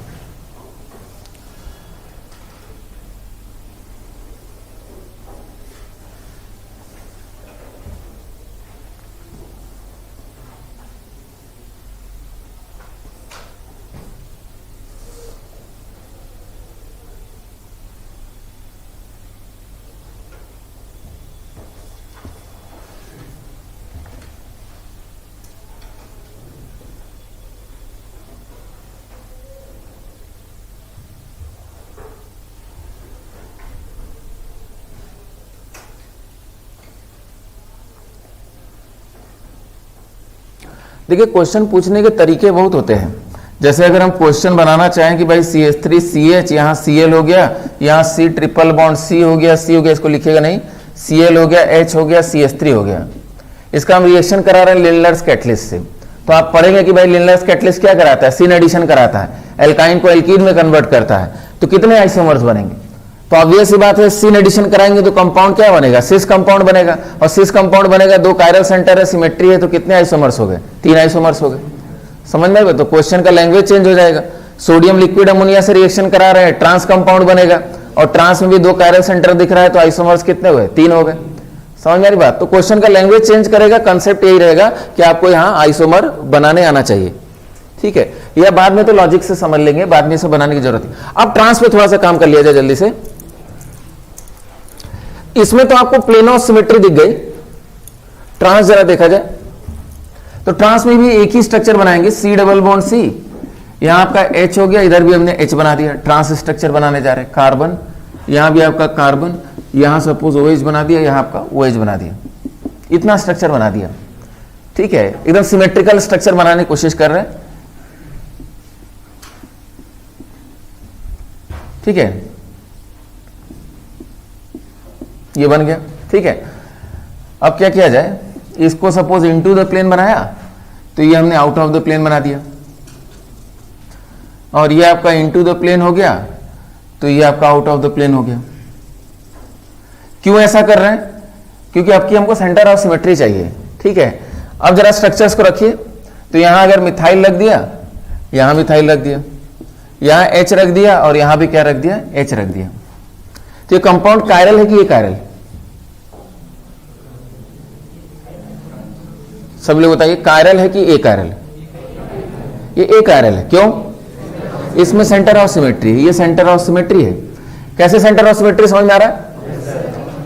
देखिए, क्वेश्चन पूछने के तरीके बहुत होते हैं। जैसे अगर हम क्वेश्चन बनाना चाहें कि भाई CH3CH, यहाँ Cl हो गया, यहाँ C ट्रिपल बॉन्ड C हो गया, C हो गया, इसको लिखिएगा नहीं, Cl हो गया, H हो गया, CH3 हो गया, इसका हम रिएक्शन करा रहे हैं लिंडलर्स कैटलिस्ट से। तो आप पढ़ेंगे कि भाई लिंडलर्स कैटलिस्ट क्या कराता है, सीन एडिशन कराता है, एल्काइन को एल्कीन में कन्वर्ट करता है। तो कितने आइसोमर्स बनेंगे, तो ऑब्वियस सी बात है, सीन एडिशन कराएंगे तो कंपाउंड क्या बनेगा, सिस कंपाउंड बनेगा, और सिस कंपाउंड बनेगा, 2 कायरल सेंटर है, सिमेट्री है, तो कितने आइसोमर्स हो गए, 3 आइसोमर्स हो गए। समझ में आएगा, तो क्वेश्चन का लैंग्वेज चेंज हो जाएगा। सोडियम लिक्विड अमोनिया से रिएक्शन करा रहे हैं, ट्रांस कंपाउंड बनेगा, और ट्रांस में भी 2 कायरल सेंटर दिख रहा है, तो आइसोमर्स कितने हुए, 3 हो गए। समझ में आ रही बात। तो क्वेश्चन का लैंग्वेज चेंज करेगा, कंसेप्ट यही रहेगा कि आपको यहाँ आइसोमर बनाने आना चाहिए। ठीक है, यह बाद में तो लॉजिक से समझ लेंगे, बाद में इसे बनाने की जरूरत है। अब ट्रांस पे थोड़ा सा काम कर लिया जाए जल्दी से। इसमें तो आपको प्लेन ऑफ सिमेट्री दिख गई, ट्रांस जरा देखा जाए तो ट्रांस में भी एक ही स्ट्रक्चर बनाएंगे, C डबल बॉन्ड C, यहां आपका H हो गया, इधर भी हमने H बना दिया, ट्रांस स्ट्रक्चर बनाने जा रहे हैं, कार्बन, यहां भी आपका कार्बन, यहां सपोज OH बना दिया, यहां आपका OH बना दिया, इतना स्ट्रक्चर बना दिया। ठीक है, एकदम सिमेट्रिकल स्ट्रक्चर बनाने की कोशिश कर रहे हैं। ठीक है, ये बन गया। ठीक है, अब क्या किया जाए, इसको सपोज इनटू द प्लेन बनाया, तो ये हमने आउट ऑफ द प्लेन बना दिया, और ये आपका इनटू द प्लेन हो गया, तो ये आपका आउट ऑफ द प्लेन हो गया। क्यों ऐसा कर रहे हैं, क्योंकि आपकी हमको सेंटर ऑफ सिमेट्री चाहिए, ठीक है। अब जरा स्ट्रक्चर्स को रखिए, तो यहां अगर मिथाइल रख दिया, यहां मिथाइल रख दिया, यहां H रख दिया और यहां भी क्या रख दिया, H रख दिया, तो ये कंपाउंड कायरल है कि ये कायरल? सब लोग बताइए, कायरल है कि ए कायरल? ये ए कायरल है। क्यों? इसमें सेंटर ऑफ सिमेट्री है, ये सेंटर ऑफ सिमेट्री है। कैसे सेंटर ऑफ सिमेट्री समझ में आ रहा है?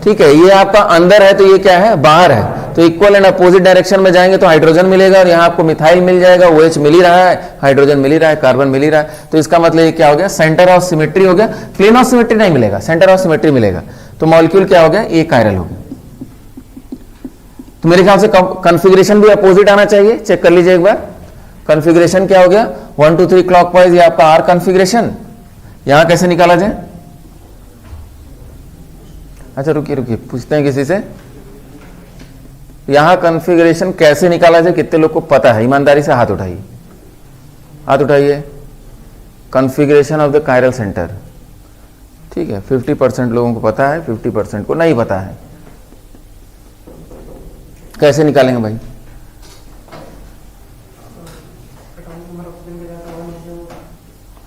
ठीक है, ये आपका अंदर है तो ये क्या है, बाहर है, तो इक्वल एंड अपोजिट डायरेक्शन में जाएंगे तो हाइड्रोजन मिलेगा, और यहाँ आपको मिथाइल मिल जाएगा, OH मिल ही रहा है, हाइड्रोजन मिल ही रहा है, कार्बन मिल ही रहा है, तो इसका मतलब ये क्या हो गया, सेंटर ऑफ सिमेट्री हो गया। प्लेन ऑफ सिमेट्री नहीं मिलेगा, सेंटर ऑफ सिमेट्री मिलेगा, तो मॉलिक्यूल क्या हो गया, ए कायरल हो गया। तो मेरे ख्याल से कॉन्फ़िगरेशन भी अपोजिट आना चाहिए, चेक कर लीजिए एक बार। कॉन्फ़िगरेशन क्या हो गया, 1 2 3 क्लॉकवाइज, ये आपका आर कॉन्फ़िगरेशन। यहां कैसे निकाला जाए? अच्छा रुकिए पूछते हैं किसी से, यहां कॉन्फ़िगरेशन कैसे निकाला जाए, कितने लोग को पता है? ईमानदारी से हाथ उठाइए, हाथ उठाइए। Configuration of the chiral centre, ठीक है, 50% लोगों को पता है, 50% को नहीं पता है। कैसे निकालेंगे भाई?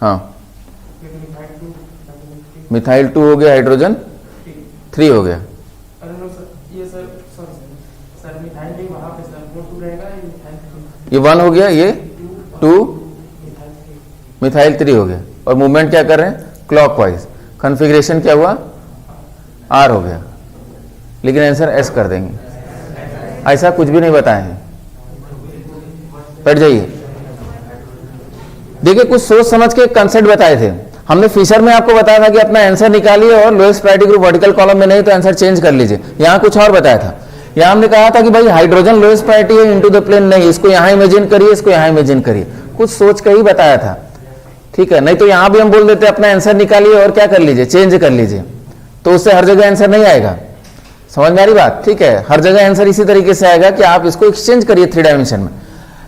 हाँ, मिथाइल 2 हो गया, हाइड्रोजन 3 हो गया। ये 1 हो गया, ये 2, मिथाइल 3 हो गया, और मूवमेंट क्या कर रहे हैं, क्लॉकवाइज। कॉन्फ़िगरेशन क्या हुआ, आर हो गया, लेकिन आंसर एस कर देंगे। ऐसा कुछ भी नहीं बताए हैं, बैठ जाइए। देखिए, कुछ सोच समझ के कंसेप्ट बताए थे हमने। फिशर में आपको बताया था कि अपना आंसर निकालिए और lowest priority group vertical column में नहीं तो आंसर चेंज कर लीजिए। यहां कुछ और बताया था, यहां हमने कहा था कि भाई हाइड्रोजन लोएस्ट प्रायोरिटी है, इनटू द प्लेन नहीं, इसको यहां इमेजिन करिए, इसको यहां इमेजिन करिए, कुछ सोच के ही बताया था, ठीक है। नहीं तो यहां भी हम बोल देते अपना आंसर निकालिए और क्या कर लीजिए, चेंज कर लीजिए, तो उससे हर जगह आंसर नहीं आएगा। समझ में आ रही बात? ठीक है, हर जगह आंसर इसी तरीके से आएगा कि आप इसको एक्सचेंज करिए 3 डायमेंशन में।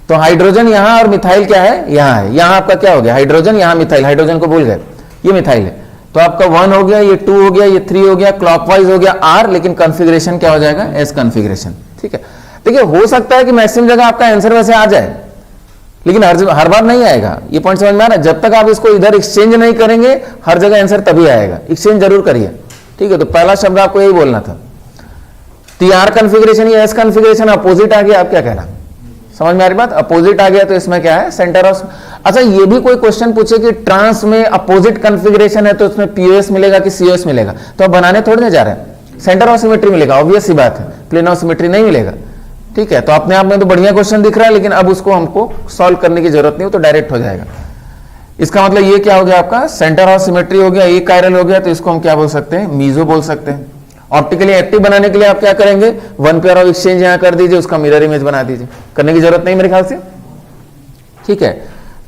तो हाइड्रोजन यहां और मिथाइल क्या है, यहां है, यहां आपका क्या हो गया, हाइड्रोजन, यहां मिथाइल, हाइड्रोजन को भूल गए, ये मिथाइल है, तो आपका 1 हो गया, ये 2 हो गया, ये 3 हो गया, क्लॉकवाइज हो गया आर, लेकिन कॉन्फ़िगरेशन क्या हो जाएगा, एस कॉन्फ़िगरेशन, ठीक है। देखिए, हो सकता है कि मैक्सिमम जगह आपका आंसर वैसे आ जाए, लेकिन हर बार नहीं आएगा। ये पॉइंट समझ में आ रहा है? जब तक आप इसको इधर एक्सचेंज नहीं करेंगे हर जगह आंसर तभी आएगा। एक्सचेंज जरूर करिए, ठीक है। तो पहला शब्द आपको यही बोलना था। तो आर कॉन्फ़िगरेशन या एस कॉन्फ़िगरेशन अपोजिट आ गया, आप क्या कहना, समझ में आ रही बात? अपोजिट आ गया तो इसमें क्या है, सेंटर ऑफ। अच्छा, ये भी कोई क्वेश्चन पूछे कि ट्रांस में अपोजिट कॉन्फ़िगरेशन है तो उसमें पीओएस मिलेगा कि सीओएस मिलेगा, तो आप बनाने थोड़ी ना जा रहे हैं, सेंटर ऑफ सिमेट्री मिलेगा, ऑब्वियस सी बात है, प्लेन ऑफ सिमेट्री नहीं मिलेगा, ठीक है। तो अपने आप में तो बढ़िया क्वेश्चन दिख रहा है, लेकिन अब उसको हमको सॉल्व करने की जरूरत नहीं हो, तो डायरेक्ट हो जाएगा। इसका मतलब ये क्या हो गया, आपका सेंटर ऑफ सिमेट्री हो गया, ए कायरल हो गया, तो इसको हम क्या बोल सकते हैं, मीजो बोल सकते हैं। ऑप्टिकली एक्टिव बनाने के लिए आप क्या करेंगे, 1 पेयर ऑफ एक्सचेंज यहां कर दीजिए, उसका मिरर इमेज बना दीजिए, करने की जरूरत नहीं मेरे ख्याल से, ठीक है।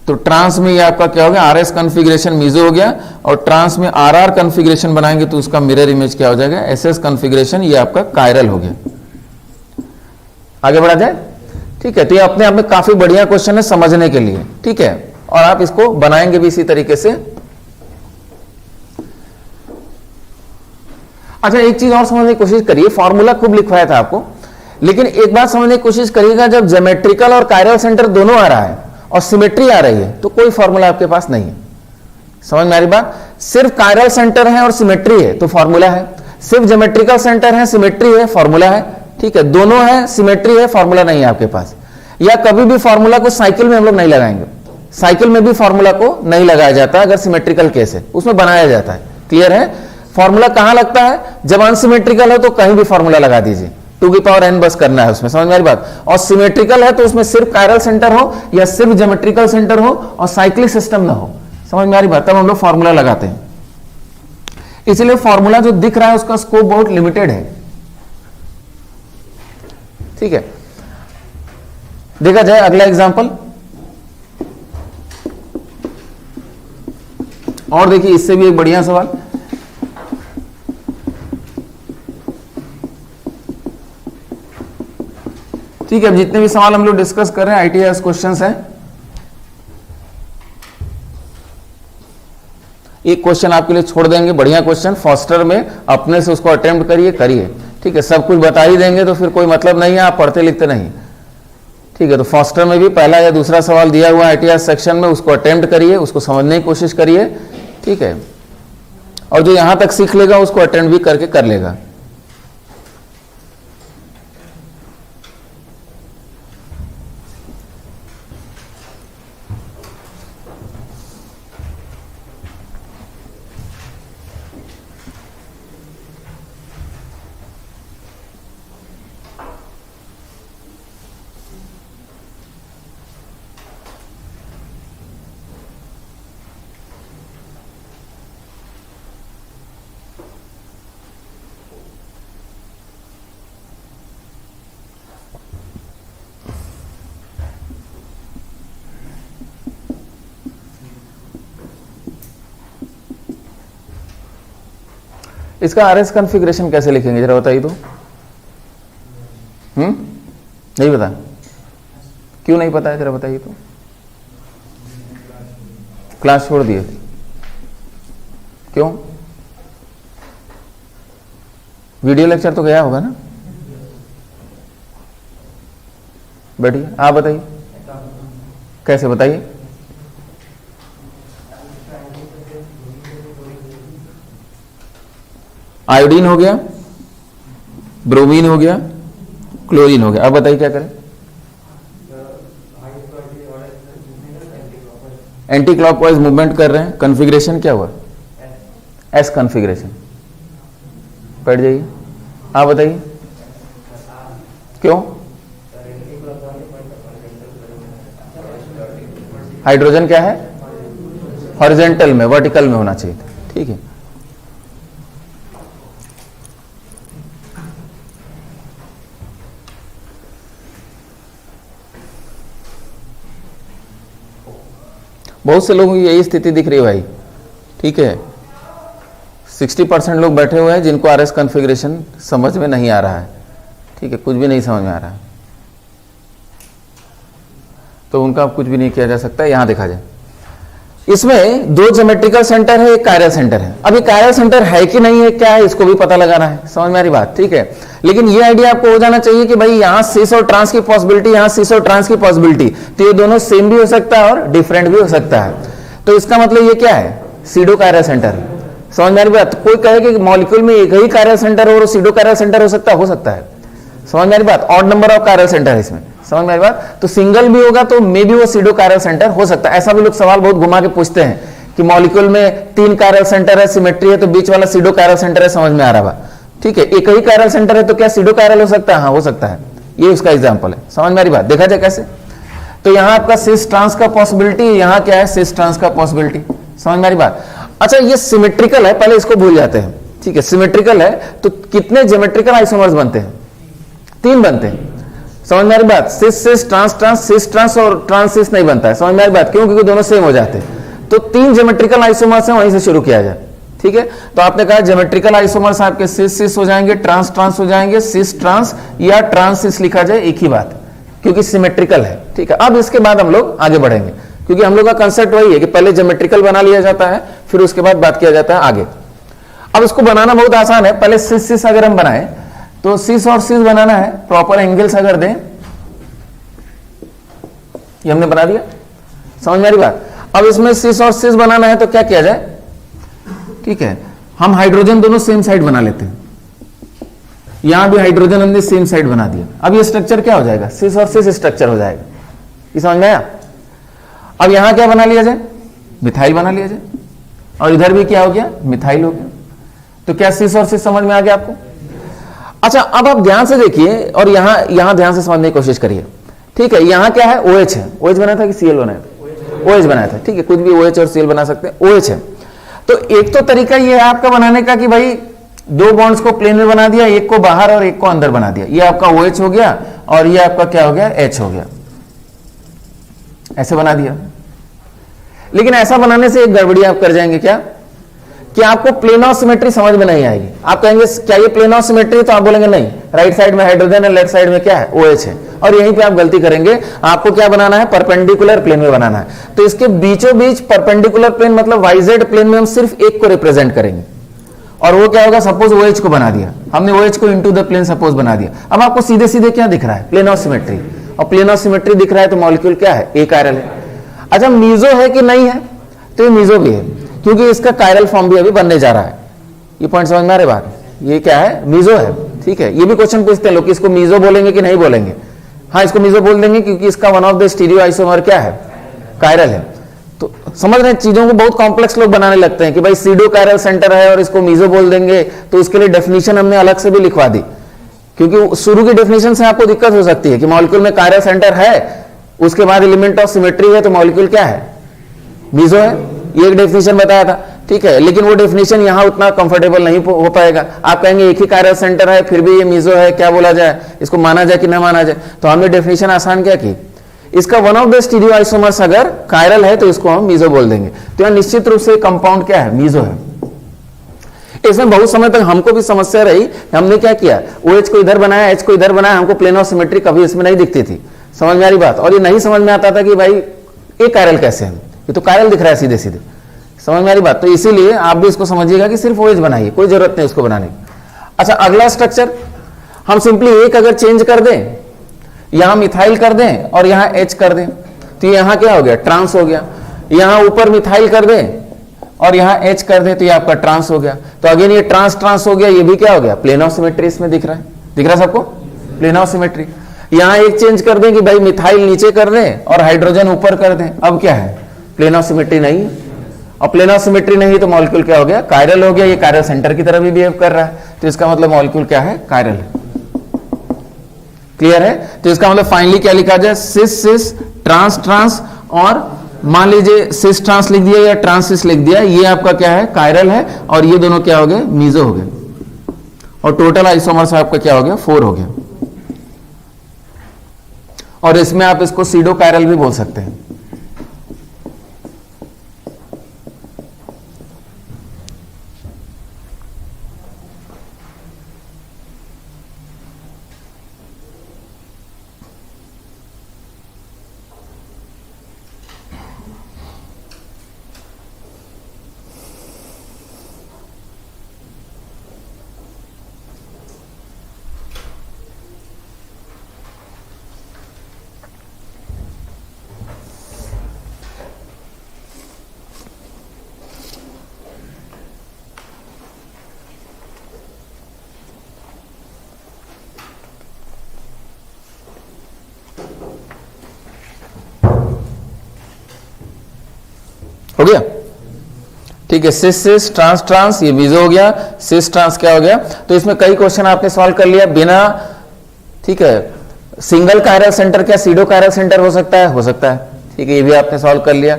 तो ट्रांस में ये आपका क्या हो गया, आरएस कॉन्फ़िगरेशन मीजो हो गया, और ट्रांस में आरआर कॉन्फ़िगरेशन बनाएंगे तो उसका मिरर इमेज क्या हो जाएगा, एसएस कॉन्फ़िगरेशन, ये आपका कायरल हो गया। आगे बढ़ा जाए, ठीक है। तो ये अपने आप में काफी बढ़िया क्वेश्चन है समझने के लिए, ठीक है, और आप इसको बनाएंगे भी इसी तरीके से। अच्छा, एक चीज और समझने की कोशिश करिए, फॉर्मूला खूब लिखवाया था आपको, लेकिन एक बात समझने की कोशिश करिएगा, जब ज्योमेट्रिकल और कायरल सेंटर दोनों आ रहा है और सिमेट्री आ रही है तो कोई फॉर्मूला आपके पास नहीं है। समझ में आ रही बात? सिर्फ कायरल सेंटर है और सिमेट्री है तो फॉर्मूला है, सिर्फ ज्योमेट्रिकल सेंटर है, सिमेट्री है, फॉर्मूला है, ठीक है। दोनों है, सिमेट्री है, फॉर्मूला नहीं है आपके पास। या कभी भी फॉर्मूला को साइकिल में हम लोग नहीं लगाएंगे, साइकिल में भी फॉर्मूला को नहीं लगाया जाता अगर सिमेट्रिकल केस है, उसमें बनाया जाता है। क्लियर है? फॉर्मूला कहां लगता है, जब अनसिमेट्रिकल है तो कहीं भी फॉर्मूला लगा दीजिए, 2 की पावर n बस करना है उसमें। समझ में आ रही बात? और सिमेट्रिकल है तो उसमें सिर्फ कायरल सेंटर हो या सिर्फ ज्योमेट्रिकल सेंटर हो और साइक्लिक सिस्टम ना हो। समझ में आ रही बात? तब हम लोग फॉर्मूला लगाते हैं। इसलिए फॉर्मूला जो दिख रहा है उसका स्कोप बहुत लिमिटेड है, ठीक है। देखा जाए अगला एग्जांपल, और देखिए इससे भी एक बढ़िया सवाल। ठीक है, अब जितने भी सवाल हम लोग डिस्कस कर रहे हैं आईटीआईएस क्वेश्चंस हैं। एक क्वेश्चन आपके लिए छोड़ देंगे, बढ़िया क्वेश्चन, फॉस्टर में अपने से उसको अटेम्प्ट करिए। ठीक है, सब कुछ बता ही देंगे तो फिर कोई मतलब नहीं है, आप पढ़ते लिखते नहीं। ठीक है, तो फॉस्टर में भी पहला या दूसरा सवाल दिया हुआ है ITR सेक्शन में, उसको अटेम्प्ट करिए, उसको समझने की कोशिश करिए। ठीक है, और जो यहां तक सीख लेगा उसको अटेम्प्ट भी करके कर लेगा। इसका RS कॉन्फ़िगरेशन कैसे लिखेंगे जरा बताइए तो। नहीं पता? क्यों नहीं पता है जरा बताइए तो। क्लास छोड़ दिए क्यों? वीडियो लेक्चर तो गया होगा ना? बैठिए, आप बताइए कैसे, बताइए। आयोडीन हो गया, ब्रोमीन हो गया, क्लोरीन हो गया, अब बताइए क्या करें। एंटी क्लॉकवाइज मूवमेंट कर रहे हैं, कॉन्फ़िगरेशन क्या हुआ? S configuration. बैठ जाइए, आप बताइए क्यों? हाइड्रोजन क्या है? हॉरिजॉन्टल में, वर्टिकल में होना चाहिए। ठीक है, बहुत से लोगों की यही स्थिति दिख रही है भाई। ठीक है, 60% लोग बैठे हुए हैं जिनको RS कॉन्फ़िगरेशन समझ में नहीं आ रहा है। ठीक है, कुछ भी नहीं समझ में आ रहा है, तो उनका कुछ भी नहीं किया जा सकता। यहां देखा जाए, इसमें 2 ज्योमेट्रिकल सेंटर है, एक कायरल सेंटर है। अब ये कायरल सेंटर है कि नहीं है, क्या है, इसको भी पता लगाना है। समझ में आ रही बात? ठीक है, लेकिन ये आइडिया आपको हो जाना चाहिए कि भाई यहां सिस और ट्रांस की पॉसिबिलिटी, यहां सिस और ट्रांस की पॉसिबिलिटी, तो ये दोनों सेम भी हो सकता है और डिफरेंट भी हो सकता है। तो इसका मतलब ये क्या है? Pseudo chiral centre. समझ में आ रही बात? कोई कहे कि मॉलिक्यूल में एक ही कायरल सेंटर और सीडो कायरल सेंटर हो सकता है? हो सकता है। समझ में आ रही बात? Odd number of chiral centre है इसमें। समझ में आ रही बात? तो सिंगल भी होगा तो मे बी वो सीडो कायरल सेंटर हो सकता है। ऐसा भी लोग सवाल बहुत घुमा के पूछते हैं कि मॉलिक्यूल में 3 कायरल सेंटर है, सिमेट्री है, तो बीच वाला सीडो कायरल सेंटर है। समझ में आ रहा बा? ठीक है, एक ही कायरल सेंटर है तो क्या सीडो कायरल हो सकता है? हाँ, हो सकता है। ये उसका एग्जांपल है। समझ में आ रही बात? देखा जाए कैसे। तो यहां आपका सिस ट्रांस का पॉसिबिलिटी, यहां क्या है? सिस ट्रांस का पॉसिबिलिटी। समझ में आ रही बात? अच्छा, ये सिमेट्रिकल है, पहले इसको भूल जाते हैं। ठीक है, सिमेट्रिकल है तो कितने ज्योमेट्रिकल आइसोमर्स बनते हैं? 3 बनते हैं। समझ में आ रही बात? Cis cis trans trans, cis trans और ट्रांस सिस नहीं बनता है। समझ में आ रही बात? क्यों? क्योंकि दोनों सेम हो जाते हैं। तो 3 ज्योमेट्रिकल आइसोमर्स हैं, वहीं से शुरू किया जाए। ठीक है, तो आपने कहा ज्योमेट्रिकल आइसोमर्स आपके सिस सिस हो जाएंगे, ट्रांस ट्रांस हो जाएंगे, सिस ट्रांस या ट्रांस सिस लिखा जाए, एक ही बात, क्योंकि सिमेट्रिकल है। ठीक है, अब इसके बाद हम लोग आगे बढ़ेंगे, क्योंकि हम लोग का कंसेप्ट वही है कि पहले ज्योमेट्रिकल बना लिया जाता है, फिर उसके बाद बात किया जाता है आगे। अब इसको बनाना बहुत आसान है। पहले सिस सिस अगर हम बनाए तो सिस और सिस बनाना है, प्रॉपर एंगल्स अगर दें, ये हमने बना दिया। समझ में आ रही बात? अब इसमें सिस और सिस बनाना है तो क्या किया जाए? ठीक है, हम हाइड्रोजन दोनों सेम साइड बना लेते हैं। यहां भी हाइड्रोजन हमने सेम साइड बना दिया। अब ये स्ट्रक्चर क्या हो जाएगा? सिस और सिस स्ट्रक्चर हो जाएगा। ये समझ में आया? अब यहां क्या बना लिया जाए? मिथाइल बना लिया जाए। और इधर भी क्या हो गया? मिथाइल हो गया। तो क्या सिस और सिस समझ में आ गया आपको? अच्छा, अब आप ध्यान से देखिए और यहां ध्यान से समझने की कोशिश करिए। ठीक है, यहां क्या है? OH है। OH बना था कि Cl बनाया था? OH बनाया था। ठीक है, कुछ भी OH और Cl बना सकते हैं। OH है। तो एक तो तरीका ये है आपका बनाने का कि भाई 2 बॉन्ड्स को प्लेन में बना दिया, एक को बाहर और एक को अंदर बना दिया। ये आपका OH हो गया और ये आपका क्या हो गया? H हो गया। ऐसे बना दिया। लेकिन ऐसा बनाने से एक गड़बड़ी आप कर जाएंगे, क्या? कि आपको प्लेन ऑफ सिमेट्री समझ में नहीं आएगी। आप कहेंगे क्या ये प्लेन ऑफ सिमेट्री? तो आप बोलेंगे नहीं, राइट साइड में हाइड्रोजन है, लेफ्ट साइड में क्या है? OH है। और यहीं पे आप गलती करेंगे। आपको क्या बनाना है? परपेंडिकुलर प्लेन में बनाना है। तो इसके बीचों बीच परपेंडिकुलर प्लेन मतलब YZ प्लेन में हम सिर्फ एक को रिप्रेजेंट करेंगे। और वो क्या होगा, सपोज OH को बना दिया हमने, OH को इनटू द प्लेन सपोज बना दिया। अब आपको सीधे सीधे क्या दिख रहा है, प्लेन ऑफ सिमेट्री, और प्लेन ऑफ सिमेट्री दिख रहा है तो मॉलिक्यूल क्या है, एक कायरल है। अच्छा मीजो है कि नहीं है, तो ये मीजो भी है, क्योंकि इसका कायरल फॉर्म भी अभी बनने जा रहा है। ये पॉइंट समझ में आ रही बात, ये क्या है, मीजो है। ठीक है, ये भी क्वेश्चन पूछते हैं लोग कि इसको मीजो बोलेंगे कि नहीं बोलेंगे। हाँ इसको मीजो बोल देंगे क्योंकि इसका one of the stereo isomer क्या है, कायरल है। तो समझ रहे हैं, चीजों को बहुत कॉम्प्लेक्स लोग बनाने लगते हैं कि भाई सीडो कायरल सेंटर है और इसको मीजो बोल देंगे, तो उसके लिए डेफिनेशन हमने अलग से भी लिखवा दी, क्योंकि शुरू की डेफिनेशन से आपको दिक्कत हो सकती है कि मॉलिक्यूल में कायरल सेंटर है, उसके बाद एलिमेंट ऑफ सिमेट्री है, तो मॉलिक्यूल क्या है, मीजो है। ये एक डेफिनेशन बताया था, ठीक है, लेकिन वो डेफिनेशन यहां उतना कंफर्टेबल नहीं हो पाएगा। आप कहेंगे एक ही कायरल सेंटर है फिर भी ये मीजो है, क्या बोला जाए, इसको माना जाए कि ना माना जाए। तो हमने डेफिनेशन आसान क्या की, इसका one of the stereo isomers अगर कायरल है तो इसको हम मीजो बोल देंगे। तो यहां निश्चित रूप से कंपाउंड क्या है, मीजो है। इसमें बहुत समय तक हमको भी समस्या रही, हमने क्या किया, OH को इधर बनाया, H को इधर बनाया, हमको प्लेन ऑफ सिमेट्री कभी इसमें नहीं दिखती थी। समझ में आ रही बात, और ये नहीं समझ में आता था कि भाई ये कायरल कैसे है, ये तो कायरल दिख रहा है सीधे सीधे। समझ में आ रही बात, तो इसीलिए आप भी इसको समझिएगा कि सिर्फ OH बनाइए, कोई जरूरत नहीं इसको बनाने की। अच्छा अगला स्ट्रक्चर, हम सिंपली एक अगर चेंज कर दें, यहां मिथाइल कर दें और यहां H कर दें, तो यहां क्या हो गया, ट्रांस हो गया। यहां ऊपर मिथाइल कर दें और यहां H कर दें तो ये आपका ट्रांस हो गया। तो अगेन ये ट्रांस हो गया, ये भी क्या हो गया, प्लेन ऑफ सिमेट्री इसमें दिख रहा है, दिख रहा है सबको, प्लेन ऑफ सिमेट्री। यहां एक चेंज कर दें कि भाई मिथाइल नीचे कर दें और हाइड्रोजन ऊपर कर दें, अब क्या है, प्लेन ऑफ सिमेट्री नहीं है। और प्लेन ऑफ सिमेट्री नहीं तो मॉलिक्यूल क्या हो गया, कायरल हो गया। ये कायरल सेंटर की तरह भी बिहेव कर रहा है, तो इसका मतलब मॉलिक्यूल क्या है, कायरल है। क्लियर है, तो इसका मतलब फाइनली क्या लिखा जाए, सिस सिस ट्रांस ट्रांस, और मान लीजिए सिस ट्रांस लिख दिया या ट्रांस सिस लिख दिया, ये आपका क्या है, कायरल है, और ये दोनों क्या हो गए, मीजो हो गए। और टोटल आइसोमर्स आपका क्या हो गया, 4 हो गया। और इसमें आप इसको सीडो कायरल भी बोल सकते हैं। हो गया, ठीक है, सिस सिस ट्रांस ट्रांस, ये मीजो हो गया, सिस ट्रांस क्या हो गया। तो इसमें कई क्वेश्चन आपने सॉल्व कर लिया बिना, ठीक है, सिंगल कायरल सेंटर क्या सीडो कायरल सेंटर हो सकता है, हो सकता है, ठीक है, ये भी आपने सॉल्व कर लिया।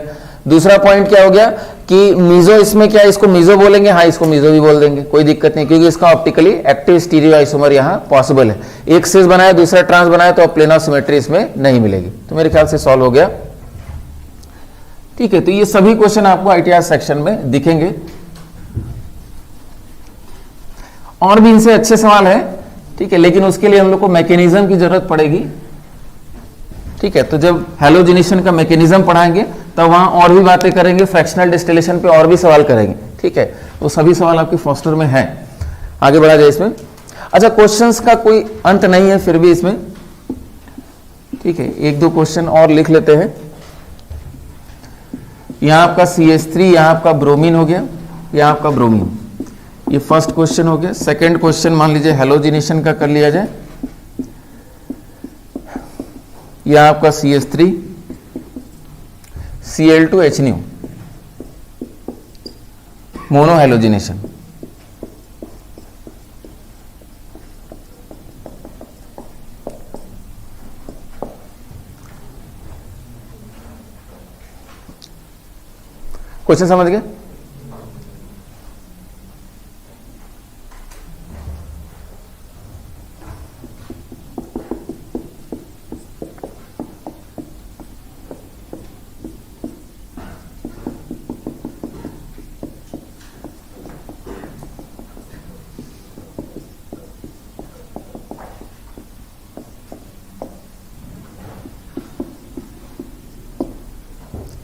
दूसरा पॉइंट क्या हो गया कि मीजो इसमें क्या, इसको मीजो बोलेंगे, हाँ इसको मीजो भी बोल देंगे, कोई दिक्कत नहीं, क्योंकि इसका ऑप्टिकली एक्टिव स्टीरियो आइसोमर यहाँ पॉसिबल है। एक सिस बनाया दूसरा ट्रांस बनाया तो प्लेन ऑफ सिमेट्री इसमें नहीं मिलेगी। तो मेरे ख्याल से सॉल्व हो गया, ठीक है। तो ये सभी क्वेश्चन आपको ITR सेक्शन में दिखेंगे, और भी इनसे अच्छे सवाल है, ठीक है, लेकिन उसके लिए हम लोग को मैकेनिज्म की जरूरत पड़ेगी, ठीक है। तो जब हैलोजिनेशन का मैकेनिज्म पढ़ाएंगे तब वहां और भी बातें करेंगे, फ्रैक्शनल डिस्टिलेशन पे और भी सवाल करेंगे, ठीक है। तो सभी सवाल आपके फॉस्टर में हैं, आगे बढ़ा जाए इसमें। अच्छा क्वेश्चंस का कोई अंत नहीं है फिर भी इसमें, ठीक है, एक दो क्वेश्चन और लिख लेते हैं। यहां आपका CH3, यहां आपका ब्रोमीन हो गया, यहां आपका ब्रोमीन, ये फर्स्ट क्वेश्चन हो गया। सेकंड क्वेश्चन मान लीजिए हैलोजिनेशन का कर लिया जाए, यहां आपका CH3 Cl2 H, mono halogenation. Question समझ गए?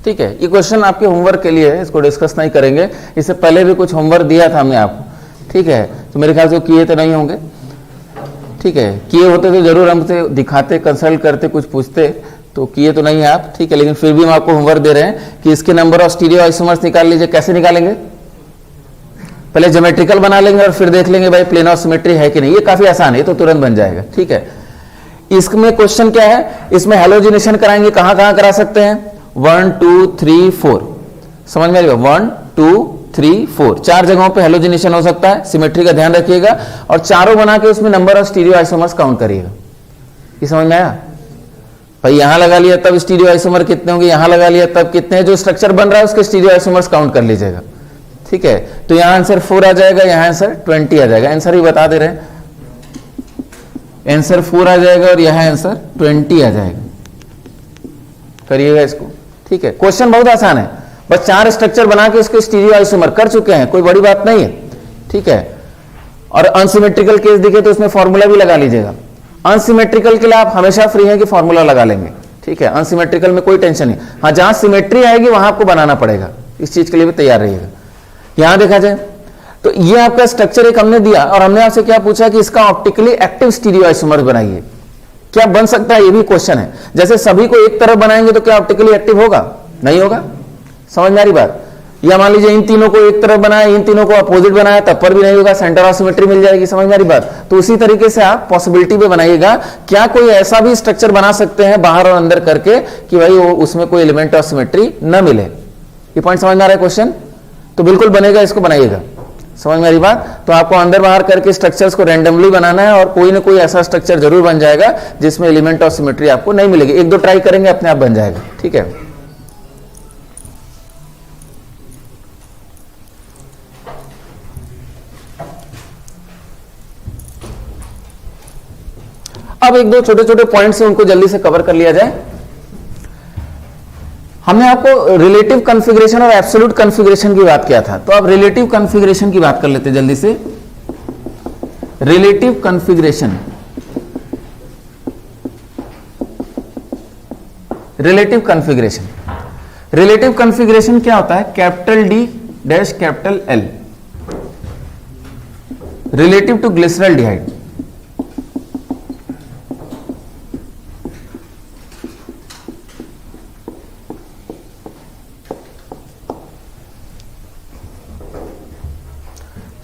ठीक है, ये क्वेश्चन आपके होमवर्क के लिए है, इसको डिस्कस नहीं करेंगे, इससे पहले भी कुछ होमवर्क दिया था हमने आपको, ठीक है, तो मेरे ख्याल से किए तो नहीं होंगे, ठीक है, किए होते तो जरूर हमसे दिखाते, कंसल्ट करते, कुछ पूछते, तो किए तो नहीं है आप, ठीक है, लेकिन फिर भी हम आपको होमवर्क दे रहे हैं कि इसके नंबर ऑफ स्टीरियो आइसोमर्स निकाल लीजिए। कैसे निकालेंगे? पहले ज्योमेट्रिकल बना लेंगे और फिर देख लेंगे भाई प्लेन ऑफ सिमेट्री है कि नहीं। ये काफी आसान है, तो तुरंत बन जाएगा, ठीक है। इसमें क्वेश्चन क्या है, इसमें हेलोजिनेशन कराएंगे, कहां कहां करा सकते हैं? 1 2 3 4, समझ में आएगा? 1 2 3 4, 4 जगहों पे हेलोजिनेशन हो सकता है। सिमेट्री का ध्यान रखिएगा और चारों बना के उसमें number of stereo isomers count करिएगा। ये समझ में आया भाई? यहां लगा लिया तब स्टीरियो आइसोमर कितने होंगे, यहां लगा लिया तब कितने, जो स्ट्रक्चर बन रहा है उसके स्टीरियो आइसोमर्स काउंट कर लीजिएगा, ठीक है। तो यहां आंसर 4 आ जाएगा, यहां आंसर 20 आ जाएगा। आंसर भी बता दे रहे हैं, आंसर 4 आ जाएगा और यहां आंसर 20 आ जाएगा। करिएगा इसको, ठीक है। क्वेश्चन बहुत आसान है, बस 4 स्ट्रक्चर बना के उसके स्टीरियो आइसोमर कर चुके हैं, कोई बड़ी बात नहीं है, ठीक है। और अनसिमेट्रिकल केस दिखे तो उसमें फॉर्मूला भी लगा लीजिएगा। अनसिमेट्रिकल के लिए आप हमेशा फ्री हैं कि फॉर्मूला लगा लेंगे, ठीक है। अनसिमेट्रिकल में कोई टेंशन नहीं, हाँ जहां सिमेट्री आएगी वहां आपको बनाना पड़ेगा, इस चीज के लिए भी तैयार रहिएगा। यहां देखा जाए तो ये आपका स्ट्रक्चर एक हमने दिया और हमने आपसे क्या पूछा कि इसका ऑप्टिकली एक्टिव स्टीरियो आइसोमर बनाइए। क्या बन सकता है, ये भी क्वेश्चन है। जैसे सभी को एक तरफ बनाएंगे तो क्या ऑप्टिकली एक्टिव होगा? नहीं होगा। समझ में आ रही बात? या मान लीजिए इन तीनों को एक तरफ बनाया, इन तीनों को अपोजिट बनाया, तब पर भी नहीं होगा, सेंटर ऑफ सिमेट्री मिल जाएगी। समझ में आ रही बात? तो उसी तरीके से आप पॉसिबिलिटी पे बनाइएगा, क्या कोई ऐसा भी स्ट्रक्चर बना सकते हैं बाहर और अंदर करके कि भाई वो उसमें कोई एलिमेंट ऑफ सिमेट्री न मिले। ये पॉइंट समझ में आ रहा है क्वेश्चन? तो बिल्कुल बनेगा, इसको बनाइएगा। समझ में आ रही बात? तो आपको अंदर बाहर करके स्ट्रक्चर्स को रैंडमली बनाना है और कोई ना कोई ऐसा स्ट्रक्चर जरूर बन जाएगा जिसमें एलिमेंट ऑफ सिमेट्री आपको नहीं मिलेगी। 1-2 ट्राई करेंगे, अपने आप बन जाएगा, ठीक है। अब 1-2 छोटे छोटे पॉइंट्स हैं, उनको जल्दी से कवर कर लिया जाए। हमने आपको रिलेटिव कॉन्फ़िगरेशन और एब्सोल्यूट कॉन्फ़िगरेशन की बात किया था, तो अब रिलेटिव कॉन्फ़िगरेशन की बात कर लेते हैं जल्दी से। Relative configuration, relative configuration, relative configuration क्या होता है? Capital D dash capital L relative to glyceraldehyde.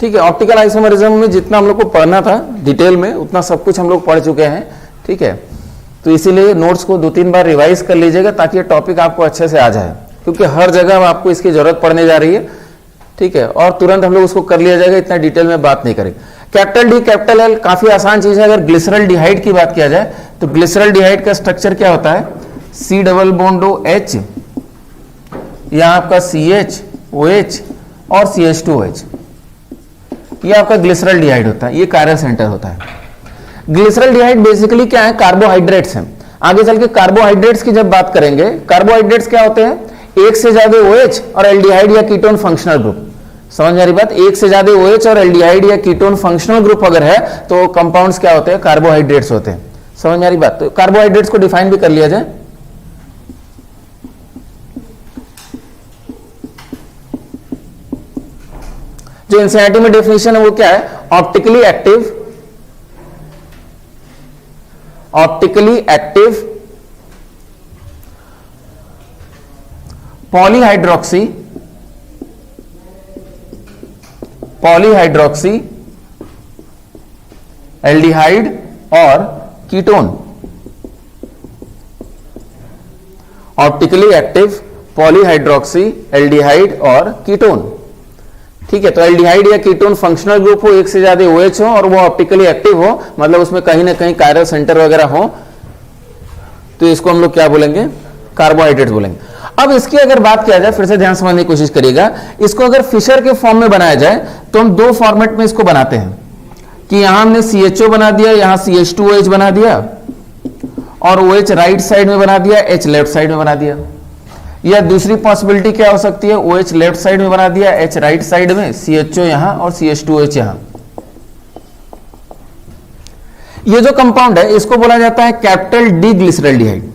ठीक है, ऑप्टिकल आइसोमरिज्म में जितना हम लोग को पढ़ना था डिटेल में उतना सब कुछ हम लोग पढ़ चुके हैं, ठीक है। तो इसीलिए नोट्स को 2-3 बार रिवाइज कर लीजिएगा ताकि ये टॉपिक आपको अच्छे से आ जाए, क्योंकि हर जगह आपको इसकी जरूरत पड़ने जा रही है, ठीक है। और तुरंत हम लोग उसको कर लिया जाएगा, इतना डिटेल में बात नहीं करेंगे। कैपिटल डी कैपिटल एल काफी आसान चीज है। अगर ग्लिसरॉल्डिहाइड की बात किया जाए तो ग्लिसरॉल्डिहाइड का स्ट्रक्चर क्या होता है? C डबल बॉन्ड OH, या आपका CH OH और CH2OH, ये आपका ग्लिसरॉल्डिहाइड होता है, ये कायरल सेंटर होता है। ग्लिसरॉल्डिहाइड बेसिकली क्या है? कार्बोहाइड्रेट्स हैं। आगे चल के कार्बोहाइड्रेट्स की जब बात करेंगे, कार्बोहाइड्रेट्स क्या होते हैं? एक से ज्यादा OH और एल्डिहाइड या कीटोन फंक्शनल ग्रुप। समझ में आ रही बात? एक से ज्यादा OH और एल्डिहाइड या कीटोन फंक्शनल ग्रुप अगर है तो कंपाउंड्स क्या होते हैं? कार्बोहाइड्रेट्स होते हैं। समझ में आ रही बात? तो कार्बोहाइड्रेट्स को डिफाइन भी कर लिया जाए। जो एनसीईआरटी में डेफिनेशन है वो क्या है? Optically active, optically active polyhydroxy, polyhydroxy aldehyde और ketone. Optically active polyhydroxy aldehyde और कीटोन, ठीक है। तो एल्डिहाइड या कीटोन फंक्शनल ग्रुप हो, एक से ज्यादा OH हो और वो ऑप्टिकली एक्टिव हो, मतलब उसमें कहीं ना कहीं कायरल सेंटर वगैरह हो, तो इसको हम लोग क्या बोलेंगे? कार्बोहाइड्रेट बोलेंगे। अब इसकी अगर बात किया जाए, फिर से ध्यान समझने की कोशिश करिएगा, इसको अगर फिशर के फॉर्म में बनाया जाए तो हम 2 फॉर्मेट में इसको बनाते हैं कि यहां हमने CHO बना दिया, यहां CH2OH बना दिया और OH राइट साइड में बना दिया, H लेफ्ट साइड में बना दिया। या दूसरी पॉसिबिलिटी क्या हो सकती है? OH लेफ्ट साइड में बना दिया, H राइट साइड में, CHO यहां और CH2OH यहां। ये जो कंपाउंड है इसको बोला जाता है कैपिटल डी ग्लिसरॉल्डिहाइड।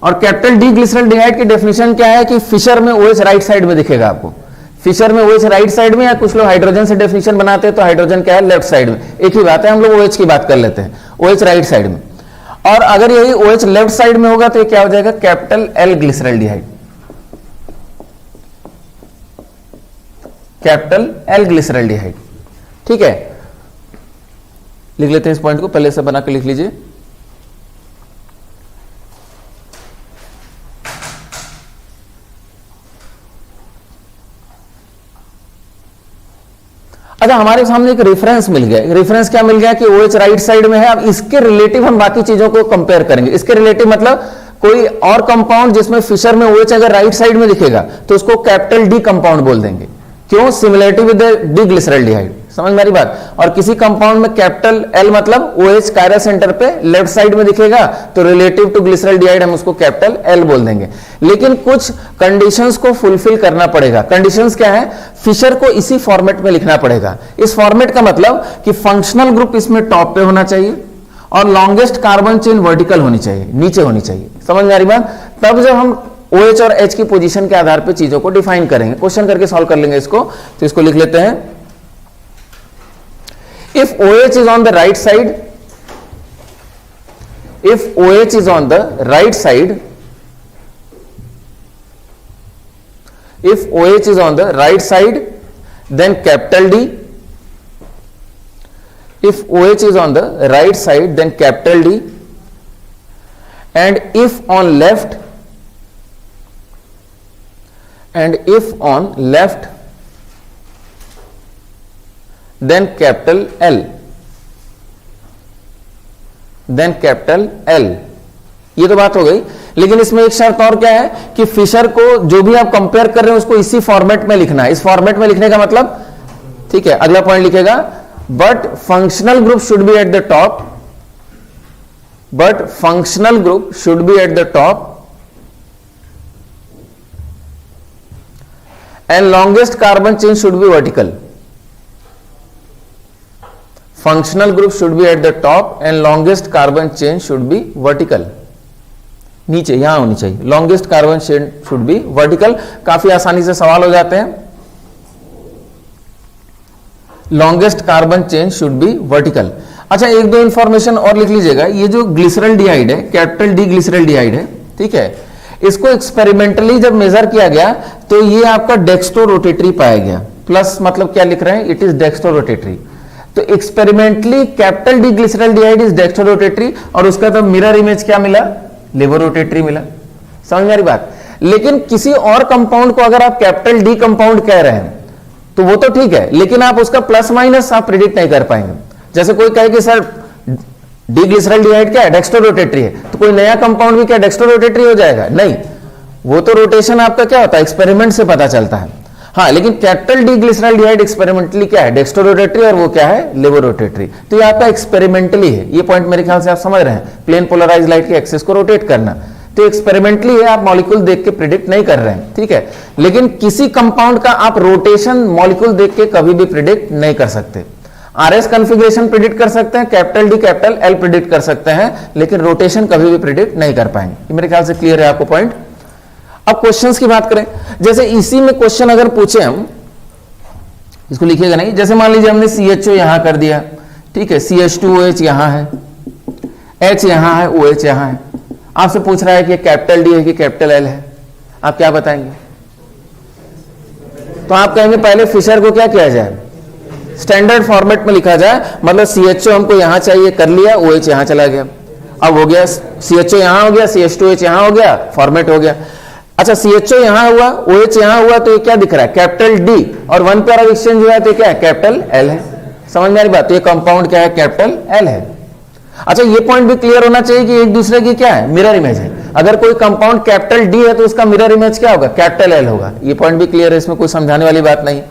और कैपिटल डी ग्लिसरॉल्डिहाइड की डेफिनेशन क्या है कि फिशर में OH राइट साइड में दिखेगा आपको, फिशर में OH राइट साइड में, या कुछ लोग हाइड्रोजन से डेफिनेशन बनाते हैं तो हाइड्रोजन क्या है लेफ्ट साइड में, एक ही बात है, हम लोग OH की बात कर लेते हैं, OH राइट साइड में। और अगर यही OH लेफ्ट साइड में होगा तो ये क्या हो जाएगा, capital L glyceraldehyde, capital L glyceraldehyde. ठीक है, लिख लेते हैं इस पॉइंट को, पहले से बना के लिख लीजिए। अच्छा, हमारे सामने एक रेफरेंस मिल गया, रेफरेंस क्या मिल गया कि OH राइट साइड में है। अब इसके रिलेटिव हम बाकी चीजों को कंपेयर करेंगे। इसके रिलेटिव मतलब कोई और कंपाउंड जिसमें फिशर में OH अगर राइट साइड में दिखेगा तो उसको कैपिटल डी कंपाउंड बोल देंगे। क्यों? सिमिलरिटी विद डी ग्लिसरॉल्डिहाइड, समझ मेरी बात। और किसी कंपाउंड में कैपिटल L मतलब OH कायरल सेंटर पे लेफ्ट साइड में दिखेगा तो रिलेटिव टू ग्लिसरॉल्डिहाइड हम उसको कैपिटल L बोल देंगे। लेकिन कुछ कंडीशंस को फुलफिल करना पड़ेगा। कंडीशंस क्या है? फिशर को इसी फॉर्मेट में लिखना पड़ेगा। इस फॉर्मेट का मतलब कि फंक्शनल ग्रुप इसमें टॉप पे होना चाहिए और लॉन्गेस्ट कार्बन चेन वर्टिकल होनी चाहिए, नीचे होनी चाहिए। समझ में आ रही बात? तब जब हम OH और H की पोजीशन के आधार पर चीजों को डिफाइन करेंगे, क्वेश्चन करके सॉल्व कर लेंगे इसको। तो इसको लिख लेते हैं, if OH is on the right side, if OH is on the right side, if OH is on the right side, then capital D. If OH is on the right side, then capital D. And if on left, and if on left, then capital L, then capital L। ये तो बात हो गई। लेकिन इसमें एक शर्त और क्या है कि फिशर को जो भी आप कंपेयर कर रहे हैं उसको इसी फॉर्मेट में लिखना है। इस फॉर्मेट में लिखने का मतलब, ठीक है, अगला पॉइंट लिखेगा, but functional group should be at the top, but functional group should be at the top and longest carbon chain should be vertical. Functional group should be at the top and longest carbon chain should be vertical। नीचे यहां होनी चाहिए, longest carbon chain should be vertical। काफी आसानी से सवाल हो जाते हैं। longest carbon chain should be vertical। अच्छा, एक दो इंफॉर्मेशन और लिख लीजिएगा। ये जो ग्लिसरॉल्डिहाइड है, कैपिटल डी ग्लिसरॉल्डिहाइड है, ठीक है, इसको एक्सपेरिमेंटली जब मेजर किया गया तो ये आपका डेक्स्ट्रो रोटेटरी पाया गया। प्लस मतलब क्या लिख रहे हैं, इट इज डेक्स्ट्रो रोटेटरी। तो experimentally capital D glyceraldehyde is dextro rotatory और उसका तो मिरर इमेज क्या मिला, लेवो रोटेटरी मिला। समझ में आ रही बात? लेकिन किसी और कंपाउंड को अगर आप कैपिटल डी कंपाउंड कह रहे हैं तो वो तो ठीक है, लेकिन आप उसका प्लस माइनस आप प्रिडिक्ट नहीं कर पाएंगे। जैसे कोई कहे कि सर डी ग्लिसरॉल्डिहाइड क्या है, डेक्स्ट्रो रोटेटरी है, तो कोई नया कंपाउंड भी क्या डेक्स्ट्रो रोटेटरी हो जाएगा? नहीं, वो तो रोटेशन आपका क्या होता है, एक्सपेरिमेंट से पता चलता है। हाँ, लेकिन कैपिटल डी ग्लिसरॉल्डिहाइड एक्सपेरिमेंटली क्या है, डेक्स्ट्रो रोटेटरी, और वो क्या है, लेवो रोटेटरी। तो ये आपका एक्सपेरिमेंटली है। ये पॉइंट मेरे ख्याल से आप समझ रहे हैं, प्लेन पोलराइज लाइट के एक्सिस को रोटेट करना। तो एक्सपेरिमेंटली है, आप मॉलिक्यूल देख के प्रिडिक्ट नहीं कर रहे हैं, ठीक है। लेकिन किसी कंपाउंड का आप रोटेशन मॉलिक्यूल देख के कभी भी प्रिडिक्ट नहीं कर सकते। RS कॉन्फ़िगरेशन प्रिडिक्ट कर सकते हैं, capital D capital L predict कर सकते हैं, लेकिन रोटेशन कभी भी प्रिडिक्ट नहीं कर पाएंगे। ये मेरे ख्याल से क्लियर है आपको पॉइंट। अब क्वेश्चंस की बात करें, जैसे इसी में क्वेश्चन अगर पूछे हम, इसको लिखिएगा नहीं, जैसे मान लीजिए हमने CHO यहां कर दिया, ठीक है, CH2OH यहां है, H यहां है, OH यहां है, आपसे पूछ रहा है कि कैपिटल D है कि कैपिटल L है, आप क्या बताएंगे? तो आप कहेंगे पहले फिशर को क्या किया जाए, स्टैंडर्ड फॉर्मेट में लिखा जाए। मतलब CHO हमको यहां चाहिए, कर लिया, OH यहां चला गया, अब हो गया CHO यहां हो गया, CH2OH यहां हो गया, फॉर्मेट हो गया। अच्छा, CHO यहां हुआ, OH यहां हुआ, तो ये क्या दिख रहा है, कैपिटल D, और वन पेयर ऑफ एक्सचेंज हुआ तो क्या है, कैपिटल L है। समझ में आ रही बात? तो ये कंपाउंड क्या है, कैपिटल L है। अच्छा, ये पॉइंट भी क्लियर होना चाहिए कि एक दूसरे की क्या है, मिरर इमेज है। अगर कोई कंपाउंड कैपिटल D है तो उसका मिरर इमेज क्या होगा, कैपिटल L होगा। ये पॉइंट भी क्लियर है, इसमें कोई समझाने वाली बात नहीं।